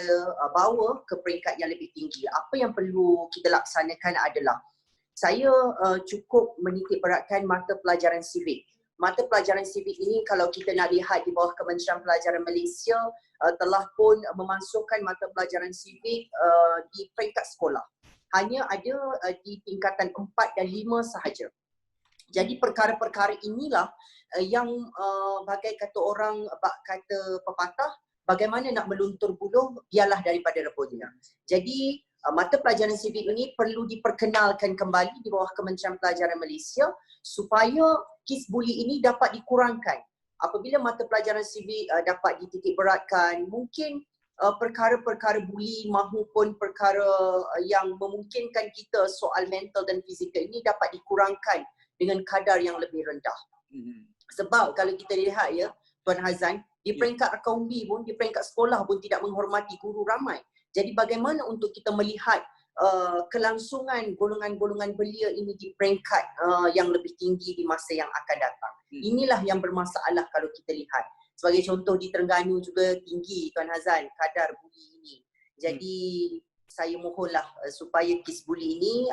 bawa ke peringkat yang lebih tinggi. Apa yang perlu kita laksanakan adalah saya cukup menitik beratkan mata pelajaran civic. Mata pelajaran civic ini kalau kita nak lihat di bawah Kementerian Pelajaran Malaysia telah pun memasukkan mata pelajaran civic di peringkat sekolah. Hanya ada di tingkatan 4 dan 5 sahaja. Jadi perkara-perkara inilah yang bagai kata orang, kata pepatah, bagaimana nak meluntur buluh biarlah daripada rebunnya. Jadi mata pelajaran civic ini perlu diperkenalkan kembali di bawah Kementerian Pelajaran Malaysia supaya kes buli ini dapat dikurangkan. Apabila mata pelajaran civic dapat dititik beratkan, mungkin perkara-perkara buli maupun perkara yang memungkinkan kita soal mental dan fizikal ini dapat dikurangkan dengan kadar yang lebih rendah. Sebab kalau kita lihat ya, Tuan Hazan, di peringkat akaunti pun, di peringkat sekolah pun tidak menghormati guru ramai. Jadi bagaimana untuk kita melihat kelangsungan golongan-golongan belia ini di peringkat yang lebih tinggi di masa yang akan datang. Inilah yang bermasalah kalau kita lihat. Sebagai contoh di Terengganu juga tinggi Tuan Hazan kadar buli ini. Jadi saya mohonlah supaya kes buli ini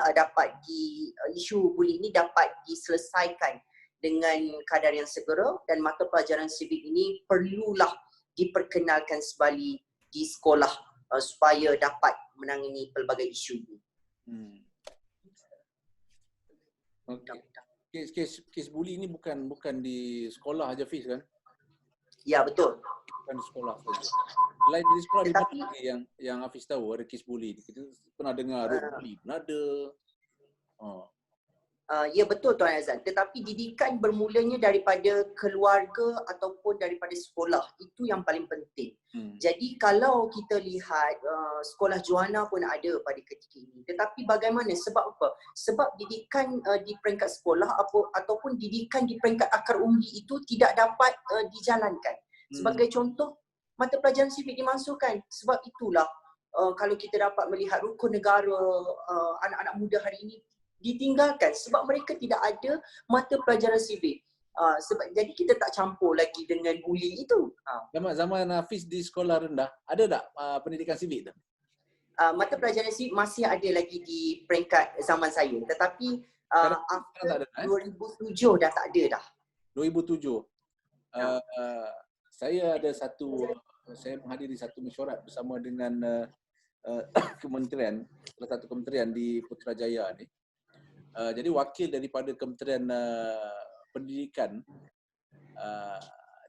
isu buli ini dapat diselesaikan dengan kadar yang segera dan mata pelajaran civic ini perlulah diperkenalkan kembali di sekolah supaya dapat menangani pelbagai isu ini. Okay. Kes buli ini bukan di sekolah aja Fiz kan? Ya betul. Bukan di sekolah saja. Selain di sekolah di mana yang Hafiz tahu ada kes buli? Kita pernah dengar buli pun ada. Ya betul Tuan Azan, tetapi didikan bermulanya daripada keluarga ataupun daripada sekolah, itu yang paling penting. Jadi kalau kita lihat sekolah Juana pun ada pada ketika ini, tetapi bagaimana, sebab apa? Sebab didikan di peringkat sekolah ataupun didikan di peringkat akar undi itu tidak dapat dijalankan. Sebagai contoh, mata pelajaran civic dimasukkan, sebab itulah kalau kita dapat melihat rukun negara, anak-anak muda hari ini ditinggalkan sebab mereka tidak ada mata pelajaran civic. Jadi kita tak campur lagi dengan buli itu. Zaman Hafiz di sekolah rendah, ada tak pendidikan civic tu? Mata pelajaran civic masih ada lagi di peringkat zaman saya. Tetapi after 2007 dah tak ada dah. 2007? Saya menghadiri satu mesyuarat bersama dengan kementerian, salah satu kementerian di Putrajaya ni. Jadi wakil daripada Kementerian Pendidikan,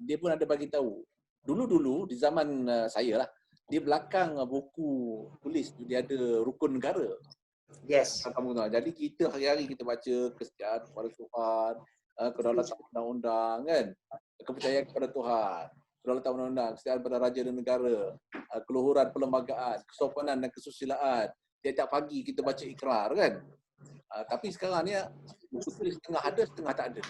dia pun ada bagi tahu. Dulu di zaman saya lah, di belakang buku tulis dia ada rukun negara. Yes. Jadi kita hari-hari kita baca kesetiaan kepada Tuhan, kedaulatan undang-undang kan, kepercayaan kepada Tuhan, kedaulatan undang-undang, kesetiaan kepada raja dan negara, keluhuran perlembagaan, kesopanan dan kesusilaan. Tiap-tiap pagi kita baca ikrar kan. Tapi sekarang ni buku tulis setengah ada, setengah tak ada.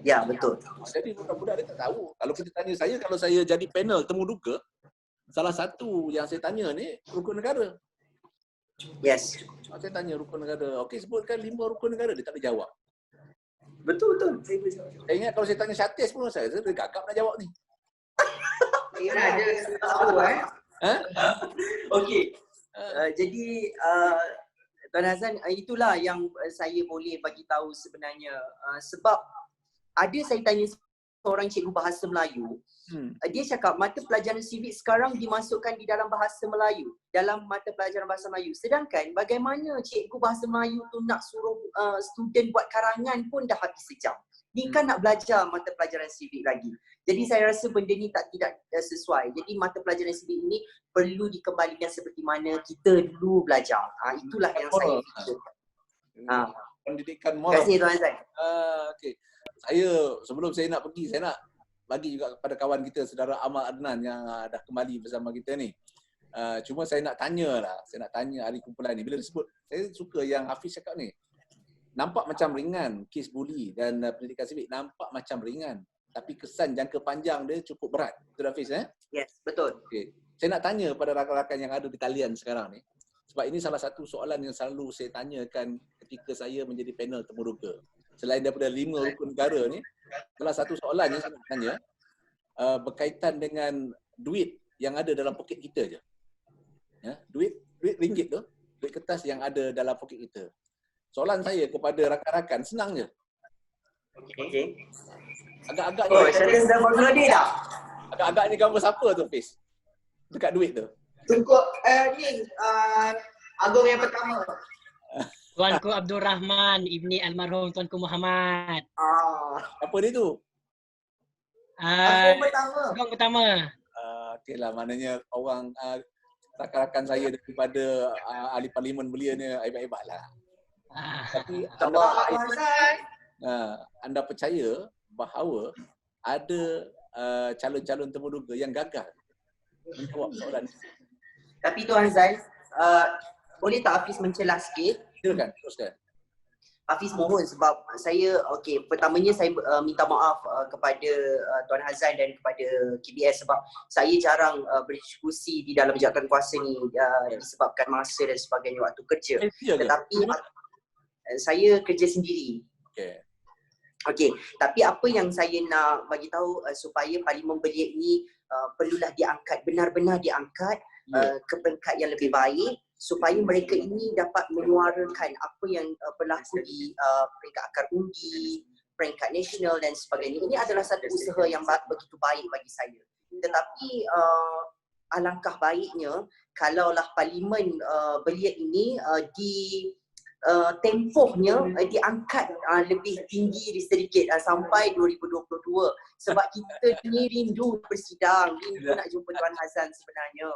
Ya, betul. Jadi budak-budak dia tak tahu. Kalau kita tanya saya, kalau saya jadi panel temu duka, salah satu yang saya tanya ni rukun negara. Yes. Saya tanya rukun negara. Okey, sebutkan 5 rukun negara, dia tak boleh jawab. Betul. Saya ingat kalau saya tanya Syatis pun saya gagap nak jawab ni. Ada tahu Okey. Jadi Tuan Hazan, itulah yang saya boleh bagi tahu sebenarnya. Sebab ada saya tanya seorang cikgu bahasa Melayu, dia cakap mata pelajaran civic sekarang dimasukkan di dalam bahasa Melayu, dalam mata pelajaran bahasa Melayu. Sedangkan bagaimana cikgu bahasa Melayu tu nak suruh student buat karangan pun dah habis sejam. Ni kan nak belajar mata pelajaran civic lagi. Jadi saya rasa benda ni tidak sesuai. Jadi mata pelajaran civic ini perlu dikembalikan seperti mana kita dulu belajar. Itulah yang saya fikirkan. Pendidikan moral. Terima kasih Tuan Azan. Okey. Sebelum saya nak pergi, saya nak bagi juga kepada kawan kita, saudara Amal Adnan yang dah kembali bersama kita ni. Cuma saya nak tanya hari kumpulan ni. Bila disebut, saya suka yang Hafiz cakap ni. Nampak macam ringan kes buli dan pendidikan civic, nampak macam ringan. Tapi kesan jangka panjang dia cukup berat. Betul Hafiz? Yes, betul. Okay. Saya nak tanya pada rakan-rakan yang ada di talian sekarang ni. Sebab ini salah satu soalan yang selalu saya tanyakan ketika saya menjadi panel temu duka. Selain daripada 5 rukun negara ni, salah satu soalan yang saya nak tanya, berkaitan dengan duit yang ada dalam poket kita je. Ya, duit ringgit tu, duit kertas yang ada dalam poket kita. Soalan saya kepada rakan-rakan senang je. Okey. Agak-agaknya saya dah follow dia dah. Agak-agaknya gambar siapa tu, Fiz? Dekat duit tu. Tungkuk Agong yang pertama. Tuanku Abdul Rahman ibni almarhum Tuanku Muhammad. Apa dia tu? Agong pertama. Okeylah, maknanya orang rakan-rakan saya daripada ahli parlimen belia ni hebat-hebatlah. Tapi anda percaya bahawa ada calon-calon temuduga yang gagal menjawab soalan ini? Tapi Tuan Zai, boleh tak Hafiz mencelah sikit? Silakan, teruskan. Hafiz mohon sebab saya, pertamanya saya minta maaf kepada Tuan Hazan dan kepada KBS sebab saya jarang berdiskusi di dalam jawatan kuasa ni disebabkan masa dan sebagainya waktu kerja. Tetapi saya kerja sendiri. Okey, tapi apa yang saya nak bagi tahu supaya Parlimen Belia ini perlulah diangkat, benar-benar diangkat ke peringkat yang lebih baik supaya mereka ini dapat menyuarakan apa yang berlaku di peringkat akar undi, peringkat nasional dan sebagainya. Ini adalah satu usaha yang begitu baik bagi saya. Tetapi alangkah baiknya kalaulah Parlimen Belia ini tempohnya diangkat lebih tinggi sedikit sampai 2022 sebab kita ni rindu bersidang, rindu nak jumpa Tuan Hazan sebenarnya.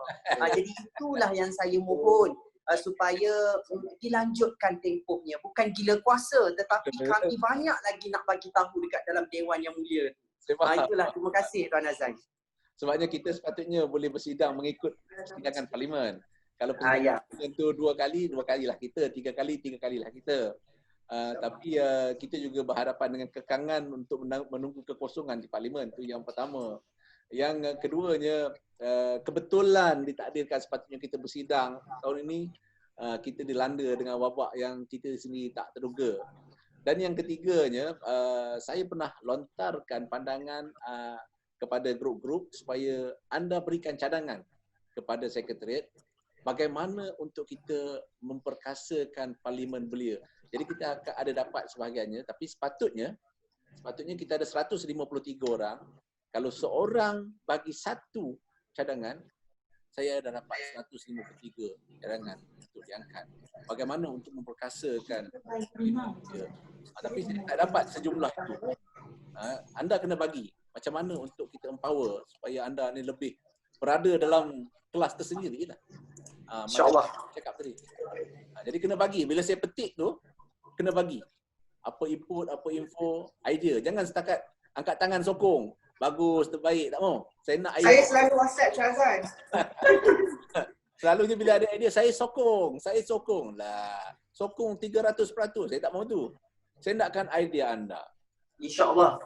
Jadi itulah yang saya mohon supaya dilanjutkan tempohnya, bukan gila kuasa tetapi kami banyak lagi nak bagi tahu dekat dalam Dewan Yang Mulia. Itulah, terima kasih Tuan Hazan. Sebabnya kita sepatutnya boleh bersidang mengikut persidangan Parlimen. Kalau persidangan tu 2 kali lah kita, 3 kali lah kita. Tapi kita juga berhadapan dengan kekangan untuk menunggu kekosongan di Parlimen. Itu yang pertama. Yang keduanya, kebetulan ditakdirkan sepatutnya kita bersidang tahun ini, kita dilanda dengan wabak yang kita sendiri tak terduga. Dan yang ketiganya, saya pernah lontarkan pandangan kepada grup-grup supaya anda berikan cadangan kepada Sekretariat bagaimana untuk kita memperkasakan Parlimen Belia. Jadi kita akan ada dapat sebahagiannya, tapi sepatutnya kita ada 153 orang. Kalau seorang bagi satu cadangan, saya dah dapat 153 cadangan untuk diangkat. Bagaimana untuk memperkasakan Parlimen Belia. Tapi saya tak dapat sejumlah itu. Anda kena bagi macam mana untuk kita empower supaya anda ni lebih berada dalam kelas tersendiri lah. InsyaAllah. Cakap tadi. Jadi kena bagi. Bila saya petik tu, kena bagi. Apa input, apa info, idea. Jangan setakat angkat tangan sokong. Bagus, terbaik. Tak mau. Saya nak idea. Saya selalu WhatsApp Syazan. Selalunya bila ada idea, saya sokong. Saya sokong lah. Sokong 300%. Saya tak mau tu. Saya nakkan idea anda. InsyaAllah.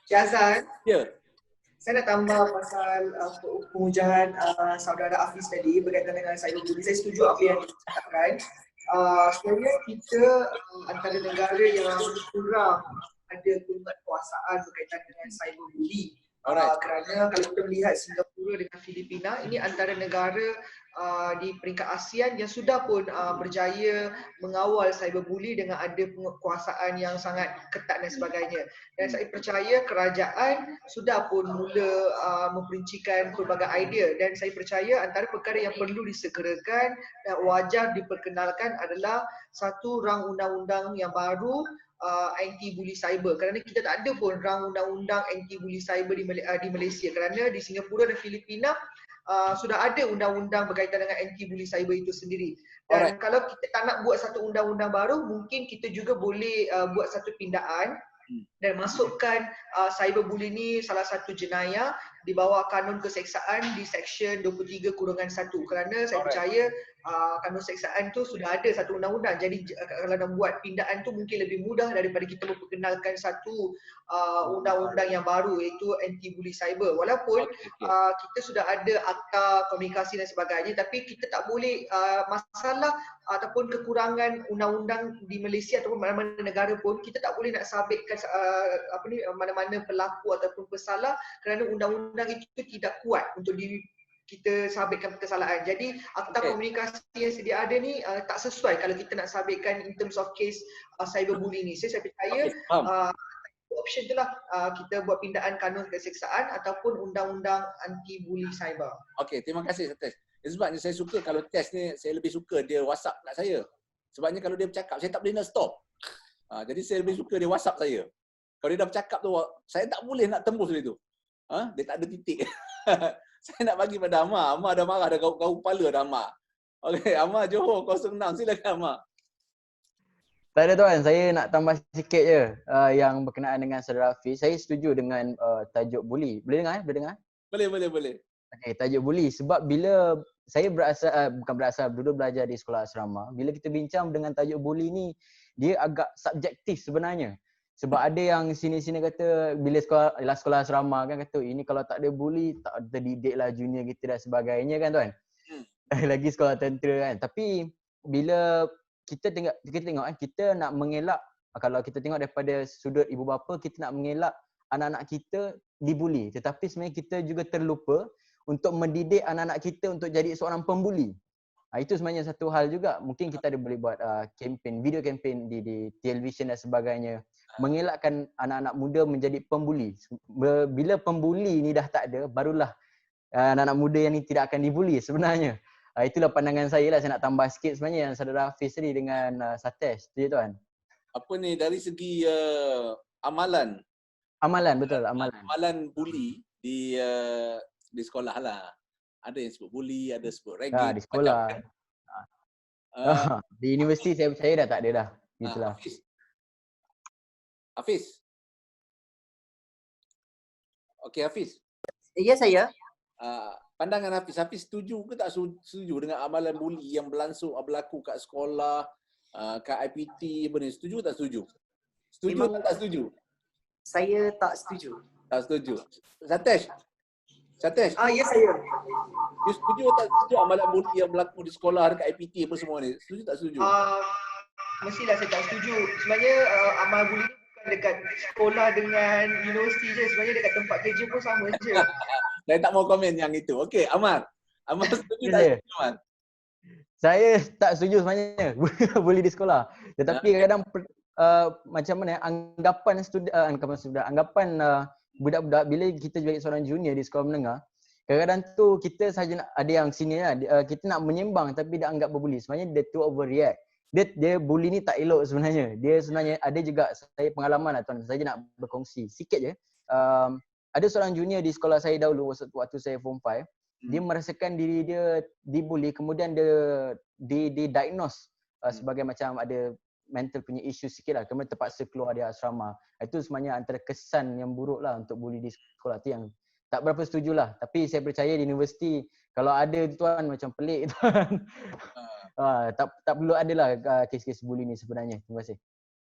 Syazan. Ya. Saya nak tambah pasal pengujahan saudara Hafiz tadi berkaitan dengan cyberbullying. Saya setuju apa yang dikatakan. Sebenarnya kita antara negara yang kurang ada penguasaan berkaitan dengan cyberbullying. Kerana kalau kita melihat Singapura dengan Filipina, ini antara negara di peringkat ASEAN yang sudah pun berjaya mengawal cyberbully dengan ada penguasaan yang sangat ketat dan sebagainya. Dan saya percaya kerajaan sudah pun mula memperincikan pelbagai idea, dan saya percaya antara perkara yang perlu disegerakan dan wajar diperkenalkan adalah satu rang undang-undang yang baru anti-bully cyber, kerana kita tak ada pun rang undang-undang anti-bully cyber di Malaysia, kerana di Singapura dan Filipina sudah ada undang-undang berkaitan dengan anti-bully cyber itu sendiri. Dan kalau kita tak nak buat satu undang-undang baru, mungkin kita juga boleh buat satu pindaan dan masukkan cyberbully ni salah satu jenayah di bawah kanun keseksaan di Seksyen 23-1, kerana saya percaya kanun seksaan tu sudah ada satu undang-undang. Jadi kalau nak buat pindaan tu mungkin lebih mudah daripada kita memperkenalkan satu undang-undang yang baru, iaitu anti bully cyber. Walaupun kita sudah ada akta komunikasi dan sebagainya, tapi kita tak boleh masalah ataupun kekurangan undang-undang di Malaysia ataupun mana-mana negara pun, kita tak boleh nak sabitkan mana-mana pelaku ataupun pesalah kerana undang-undang itu tidak kuat untuk kita sabitkan kesalahan. Jadi akta komunikasi yang sedia ada ni tak sesuai kalau kita nak sabitkan in terms of case cyberbullying ni. Saya percaya option tu lah, kita buat pindaan kanun keseksaan ataupun undang-undang anti bully cyber. Okey, terima kasih Satesh. Sebabnya saya suka kalau test ni, saya lebih suka dia WhatsApp kat saya. Sebabnya kalau dia bercakap, saya tak boleh nak stop. Jadi saya lebih suka dia WhatsApp saya. Kalau dia dah bercakap tu, saya tak boleh nak tembus dia tu. Dia tak ada titik. Saya nak bagi pada Amar. Amar dah marah, dah kau kepala dah Amar. Okey, Amar Johor 06. Silakan Amar. Tak ada tuan, saya nak tambah sikit je yang berkenaan dengan Saudara Hafiz. Saya setuju dengan tajuk bully. Boleh dengar? Boleh dengar? Boleh. Okey, tajuk bully. Sebab bila saya dulu belajar di sekolah asrama, bila kita bincang dengan tajuk bully ni, dia agak subjektif sebenarnya. Sebab ada yang sini-sini kata bila sekolah asrama kan kata ini kalau tak ada bully tak terdidik lah junior kita dan sebagainya kan tuan. Lagi sekolah tentera kan. Tapi bila kita tengok kan kita nak mengelak, kalau kita tengok daripada sudut ibu bapa, kita nak mengelak anak-anak kita dibuli. Tetapi sebenarnya kita juga terlupa untuk mendidik anak-anak kita untuk jadi seorang pembuli. Itu sebenarnya satu hal juga. Mungkin kita ada boleh buat video campaign di televisyen dan sebagainya. Mengelakkan anak-anak muda menjadi pembuli. Bila pembuli ni dah tak ada, barulah anak-anak muda yang ni tidak akan dibuli sebenarnya. Itulah pandangan saya lah. Saya nak tambah sikit sebenarnya yang Saudara Hafiz tadi dengan Satesh. Setuju tuan? Apa ni dari segi amalan? Amalan, betul. Amalan bully di sekolah lah. Ada yang sebut bully, ada sebut ragging. Di sekolah. Di universiti saya percaya dah tak ada dah. Gitulah. Hafiz. Okey Hafiz. Ya saya. Pandangan Hafiz. Hafiz setuju ke tak setuju dengan amalan bully yang berlaku kat sekolah, kat IPT apa ni? Setuju tak setuju? Setuju atau tak setuju? Saya tak setuju. Tak setuju. Satesh. Ya saya. You setuju atau tak setuju amalan bully yang berlaku di sekolah dekat IPT apa semua ni? Setuju tak setuju? Mestilah saya tak setuju. Sebenarnya amalan bully ni bukan dekat sekolah dengan universiti je. Sebenarnya dekat tempat kerja pun sama je. Saya tak mau komen yang itu. Okey, Amar. Amar setuju tak setuju, Amar? Saya tak setuju sebenarnya bully di sekolah. Tetapi kadang-kadang macam mana anggapan budak-budak bila kita jadi seorang junior di sekolah menengah, kadang-kadang tu kita saja nak ada yang sini lah, kita nak menyembang tapi dia anggap berbuli. Sebenarnya dia too overreact. Dia bully ni tak elok sebenarnya. Dia sebenarnya ada juga saya pengalaman lah tuan. Saya nak berkongsi sikit je. Ada seorang junior di sekolah saya dahulu waktu saya form 5, dia merasakan diri dia dibuli, kemudian dia didiagnose sebagai macam ada mental punya isu sikit lah, kemudian terpaksa keluar dari asrama. Itu sebenarnya antara kesan yang buruk lah untuk bully di sekolah tu yang tak berapa setuju lah. Tapi saya percaya di universiti kalau ada tuan macam pelik tuan. Tak perlu ada lah kes-kes bully ni sebenarnya. Terima kasih.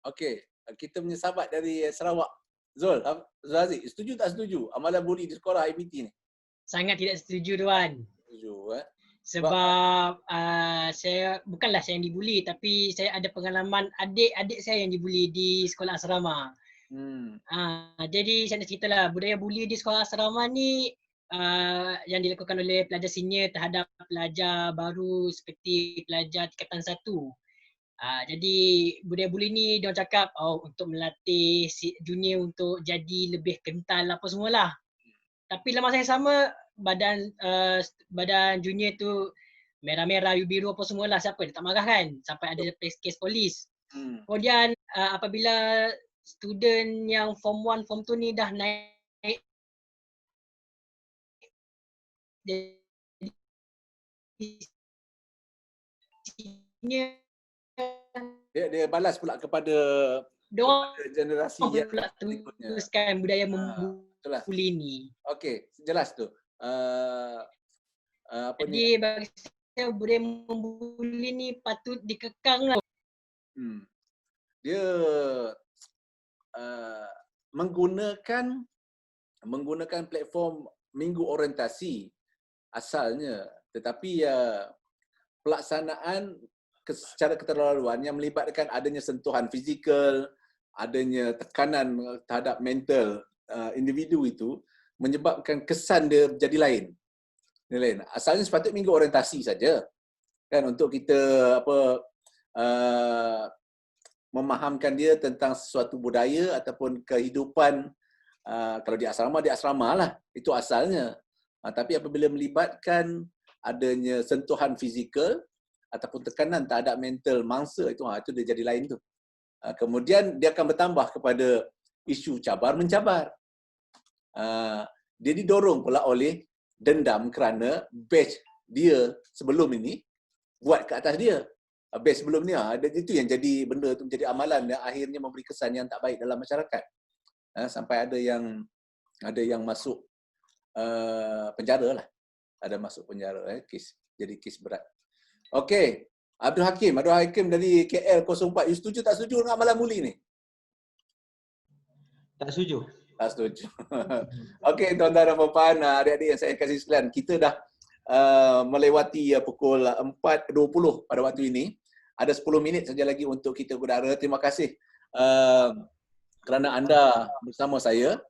Okey, kita punya sahabat dari Sarawak, Zul Aziz, setuju tak setuju amalan bully di sekolah IPT ni? Sangat tidak setuju tuan. Setuju Sebab saya bukanlah saya yang dibuli, tapi saya ada pengalaman adik-adik saya yang dibuli di sekolah asrama. Jadi saya nak ceritalah budaya buli di sekolah asrama ni yang dilakukan oleh pelajar senior terhadap pelajar baru seperti pelajar tingkatan 1. Jadi budaya buli ni diorang cakap untuk melatih si junior untuk jadi lebih kental apa semualah. Tapi dalam masa yang sama badan junior tu merah-merah, biru apa semualah, siapa dia tak marah kan, sampai ada kes polis. Kemudian apabila student yang form 1, form 2 ni dah naik dia balas pula kepada generasi yang pula teruskan budaya membuli ni. Okey, jelas tu. Jadi bagi budaya membuli ni patut dikekang lah. Dia menggunakan platform minggu orientasi asalnya, tetapi pelaksanaan secara keterlaluan yang melibatkan adanya sentuhan fizikal, adanya tekanan terhadap mental individu itu menyebabkan kesan dia jadi lain. Asalnya sepatutnya minggu orientasi saja kan, untuk kita memahamkan dia tentang sesuatu budaya ataupun kehidupan. Kalau di asrama lah, itu asalnya. Tapi apabila melibatkan adanya sentuhan fizikal ataupun tekanan terhadap mental mangsa, itu dia jadi lain tu. Kemudian dia akan bertambah kepada isu cabar mencabar. Dia didorong pula oleh dendam kerana batch dia sebelum ini buat ke atas dia. Batch sebelum ni, itu yang jadi benda tu menjadi amalan yang akhirnya memberi kesan yang tak baik dalam masyarakat. Sampai ada yang masuk penjara lah. Ada masuk penjara, kes, jadi kes berat. Okey, Abdul Hakim dari KL 04. You setuju tak setuju dengan amalan muli ni? Tak setuju. Tak setuju. Okey, tuan-tuan dan puan-puan, adik-adik yang saya kasih sekalian, kita dah melewati pukul 4.20 pada waktu ini. Ada 10 minit saja lagi untuk kita berbicara. Terima kasih kerana anda bersama saya.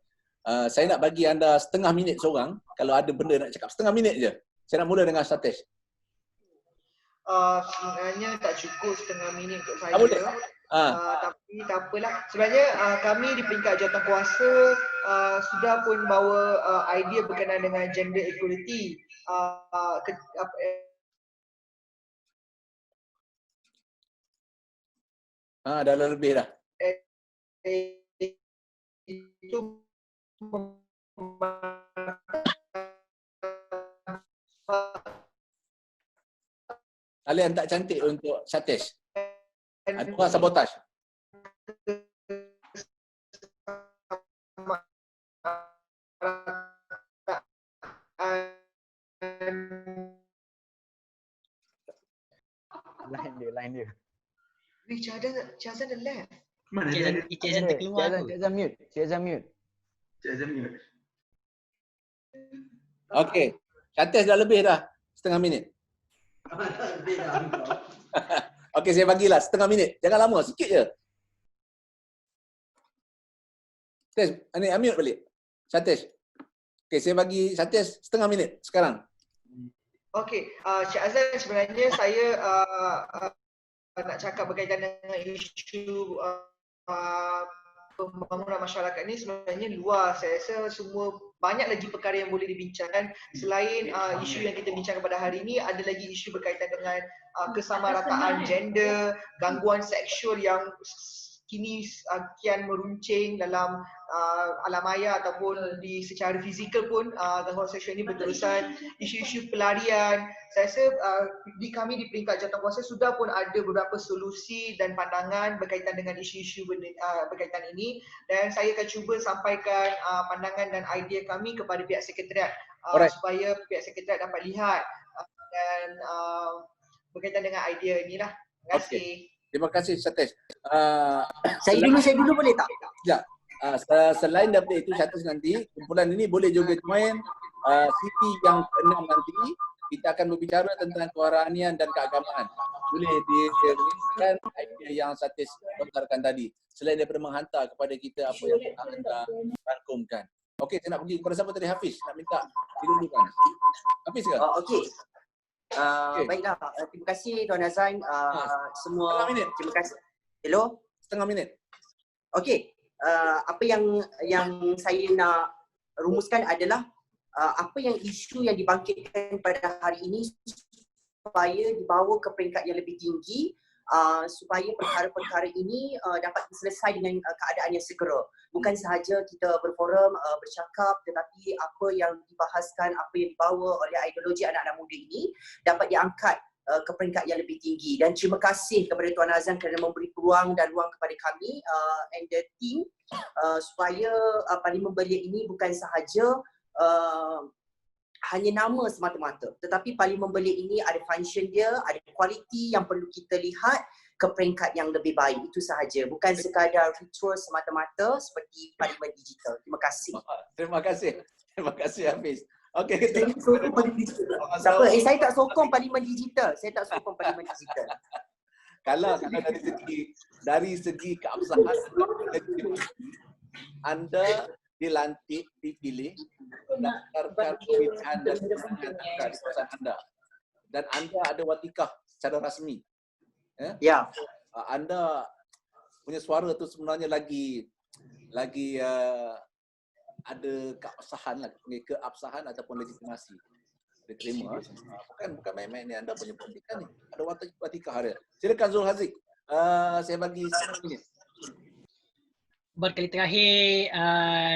Saya nak bagi anda setengah minit seorang. Kalau ada benda nak cakap, setengah minit je. Saya nak mula dengan Satesh. Sebenarnya tak cukup setengah minit untuk saya. Tapi tak apalah. Sebenarnya kami di peringkat jawatankuasa sudah pun bawa idea berkenaan dengan gender equality. Dah lebih dah. Itu Kalian tak cantik untuk Satesh. Ada orang sabotaj. Line dia. Syazan dah left. Mana dia? Syazan terkeluar tu. Syazan mute. Okey. Satesh dah lebih dah. Setengah minit. Okey, saya bagilah setengah minit. Jangan lama, sikit je. Satesh, ni unmute balik. Satesh. Okey, saya bagi Satesh setengah minit sekarang. Okey, Cik Azlan, sebenarnya saya nak cakap berkaitan dengan isu pembangunan masyarakat ni sebenarnya luas. Saya rasa semua banyak lagi perkara yang boleh dibincangkan. Selain isu yang kita bincangkan pada hari ini, ada lagi isu berkaitan dengan kesamarataan gender, gangguan seksual yang kini kian meruncing dalam alam maya ataupun secara fizikal pun gangguan seksual ini berterusan. Isu-isu pelarian, saya rasa kami di peringkat jawatankuasa sudah pun ada beberapa solusi dan pandangan berkaitan dengan isu-isu berkaitan ini, dan saya akan cuba sampaikan pandangan dan idea kami kepada pihak sekretariat supaya pihak sekretariat dapat lihat dan berkaitan dengan idea inilah. Terima kasih. Terima kasih Satesh. Saya dulu boleh tak? Ya. Selain daripada itu, Satesh, nanti kumpulan ini boleh juga join CP yang ke-6 nanti. Kita akan berbicara tentang kerohanian dan keagamaan. Boleh diriliskan idea yang Satesh lontarkan tadi. Selain daripada menghantar kepada kita apa yang anda rangkumkan. Okey, saya nak pergi kepada siapa tadi? Hafiz. Nak minta didulukan. Hafiz ke? Okey. Baiklah, terima kasih Tuan Hazan. Semua terima kasih. Hello? Setengah minit. Okey. Apa yang saya nak rumuskan adalah apa yang isu yang dibangkitkan pada hari ini supaya dibawa ke peringkat yang lebih tinggi, supaya perkara-perkara ini dapat diselesai dengan keadaan yang segera. Bukan sahaja kita berforum, bercakap, tetapi apa yang dibahaskan, apa yang dibawa oleh ideologi anak-anak muda ini dapat diangkat ke peringkat yang lebih tinggi. Dan terima kasih kepada Tuan Azlan kerana memberi peluang dan ruang kepada kami and the team supaya Parlimen Belia ini bukan sahaja hanya nama semata-mata. Tetapi parlimen belia ini ada function dia, ada kualiti yang perlu kita lihat ke peringkat yang lebih baik. Itu sahaja. Bukan sekadar ritual semata-mata seperti parlimen digital. Terima kasih. Terima kasih. Terima kasih Hafiz. Okey, kita siapa? Saya tak sokong parlimen digital. Saya tak sokong parlimen digital. Kalau dari segi keabsahan anda dilantik, dipilih berdasarkan pilihan dan kemenangan anda di kawasan anda. Dan anda ada watikah secara rasmi. Ya. Anda punya suara tu sebenarnya lagi ada keabsahan ataupun legitimasi. Diterima. Bukan main-main ni, anda punya politikan ni. Ada watikah dia. Silakan Zul Haziq. Saya bagi 1 minit. Berkali terakhir,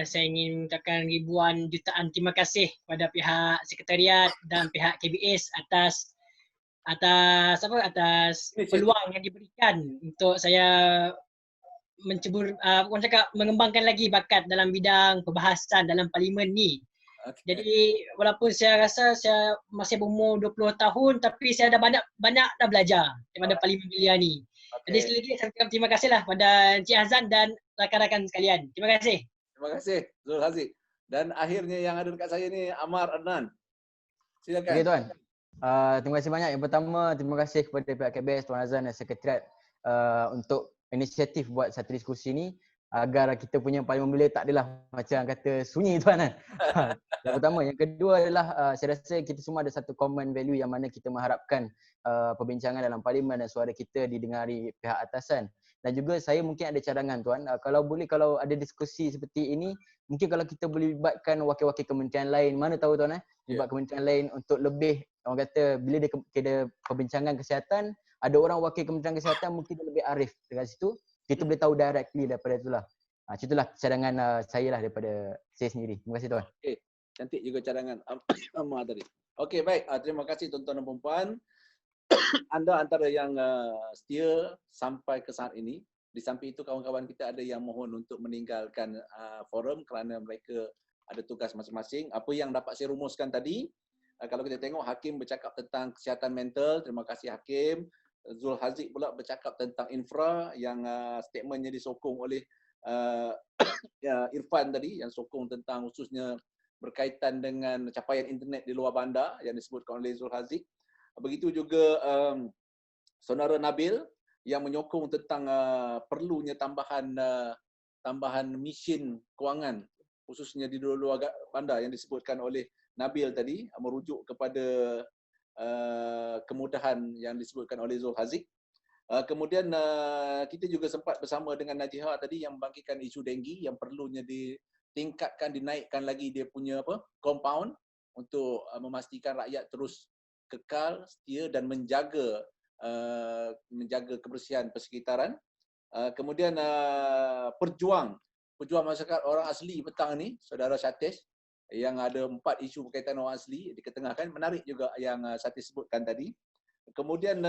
saya ingin mengucapkan ribuan jutaan terima kasih kepada pihak sekretariat dan pihak KBS atas peluang yang diberikan untuk saya mengembangkan lagi bakat dalam bidang perbahasan dalam parlimen ni. Jadi walaupun saya rasa saya masih berumur 20 tahun tapi saya dah banyak dah belajar daripada parlimen belia ni. Jadi sekali lagi saya ucapkan terima kasihlah kepada Encik Hazan dan rakan-rakan sekalian. Terima kasih. Terima kasih Zul Haziq. Dan akhirnya yang ada dekat saya ni Amar Adnan. Silakan. Okey tuan. Terima kasih banyak. Yang pertama, terima kasih kepada pihak KBS, Tuan Hazan dan Sekretariat untuk inisiatif buat satu diskusi ni agar kita punya parlimen belia tak adalah macam kata sunyi tuan kan. Yang pertama. Yang kedua adalah saya rasa kita semua ada satu common value yang mana kita mengharapkan perbincangan dalam parlimen dan suara kita didengari pihak atasan. Dan juga saya mungkin ada cadangan tuan, kalau ada diskusi seperti ini, mungkin kalau kita boleh libatkan wakil-wakil kementerian lain, mana tahu tuan libat kementerian lain untuk lebih, orang kata bila dia ada perbincangan kesihatan, ada orang wakil kementerian kesihatan mungkin dia lebih arif dekat situ, kita boleh tahu directly daripada itulah. Itulah cadangan saya lah daripada saya sendiri. Terima kasih tuan. Okey, cantik juga cadangan Amar tadi. Okey, baik. Terima kasih tuan-tuan dan puan-puan. Anda antara yang setia sampai ke saat ini. Di samping itu kawan-kawan kita ada yang mohon untuk meninggalkan forum kerana mereka ada tugas masing-masing. Apa yang dapat saya rumuskan tadi, kalau kita tengok Hakim bercakap tentang kesihatan mental, terima kasih Hakim. Zul Haziq pula bercakap tentang infra yang statementnya disokong oleh Irfan tadi, yang sokong tentang khususnya berkaitan dengan capaian internet di luar bandar yang disebutkan oleh Zul Haziq. Begitu juga Saudara Nabil yang menyokong tentang perlunya tambahan mesin kewangan khususnya di luar bandar yang disebutkan oleh Nabil tadi, merujuk kepada kemudahan yang disebutkan oleh Zul Haziq. Kemudian kita juga sempat bersama dengan Najiha tadi yang membangkitkan isu denggi yang perlunya ditingkatkan, dinaikkan lagi dia punya compound untuk memastikan rakyat terus kekal, setia dan menjaga kebersihan persekitaran. Kemudian perjuang masyarakat orang asli petang ni, Saudara Syatis, yang ada 4 isu berkaitan orang asli diketengahkan, menarik juga yang Syatis sebutkan tadi. Kemudian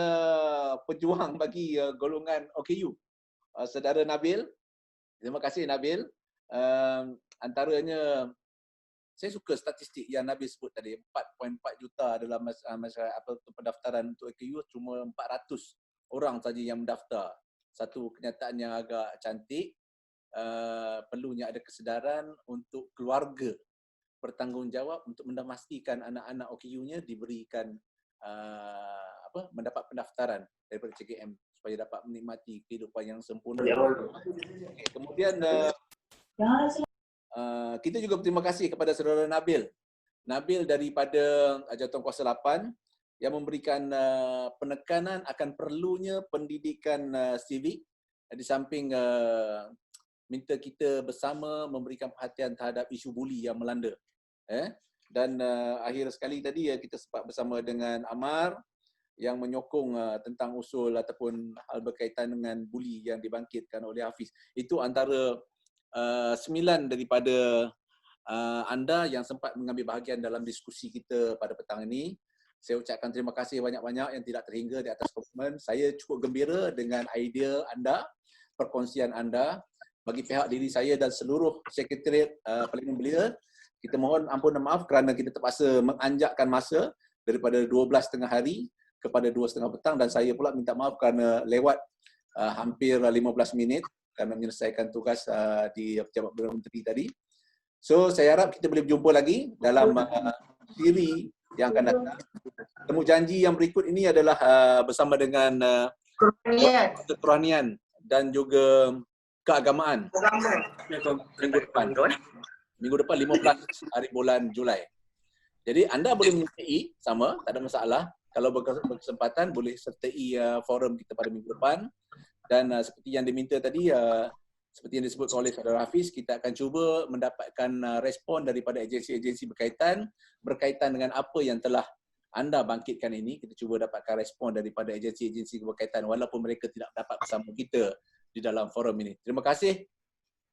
pejuang bagi golongan OKU, Saudara Nabil. Terima kasih Nabil. Antaranya saya suka statistik yang Nabil sebut tadi, 4.4 juta dalam masyarakat pendaftaran untuk OKU, cuma 400 orang saja yang mendaftar. Satu kenyataan yang agak cantik. Perlunya ada kesedaran untuk keluarga bertanggungjawab untuk memastikan anak-anak OKU-nya diberikan mendapat pendaftaran daripada CKM supaya dapat menikmati kehidupan yang sempurna. Okay. Kemudian kita juga berterima kasih kepada Saudara Nabil daripada Jawatankuasa 8 yang memberikan penekanan akan perlunya pendidikan civik di samping minta kita bersama memberikan perhatian terhadap isu buli yang melanda. Dan akhir sekali tadi kita sempat bersama dengan Amar yang menyokong tentang usul ataupun hal berkaitan dengan buli yang dibangkitkan oleh Hafiz. Itu antara 9 daripada anda yang sempat mengambil bahagian dalam diskusi kita pada petang ini. Saya ucapkan terima kasih banyak-banyak yang tidak terhingga di atas komen. Saya cukup gembira dengan idea anda, perkongsian anda. Bagi pihak diri saya dan seluruh sekretariat Parlimen Belia, Kita mohon ampun dan maaf kerana kita terpaksa menganjakkan masa daripada 12.30 hari kepada 2.30 petang, dan saya pula minta maaf kerana lewat hampir 15 minit kerana menyelesaikan tugas di Pejabat Perdana Menteri tadi. So saya harap kita boleh berjumpa lagi dalam siri yang akan datang. Temu janji yang berikut ini adalah bersama dengan kerohanian dan juga keagamaan minggu depan. Minggu depan 15 hari bulan Julai. Jadi anda boleh menyertai sama, tak ada masalah. Kalau berkesempatan boleh sertai forum kita pada minggu depan. Dan seperti yang diminta tadi, seperti yang disebut oleh Saudara Hafiz, kita akan cuba mendapatkan respon daripada agensi-agensi berkaitan dengan apa yang telah anda bangkitkan ini. Kita cuba dapatkan respon daripada agensi-agensi berkaitan walaupun mereka tidak dapat bersama kita di dalam forum ini. Terima kasih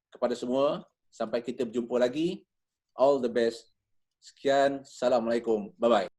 kepada semua. Sampai kita berjumpa lagi. All the best. Sekian. Assalamualaikum. Bye-bye.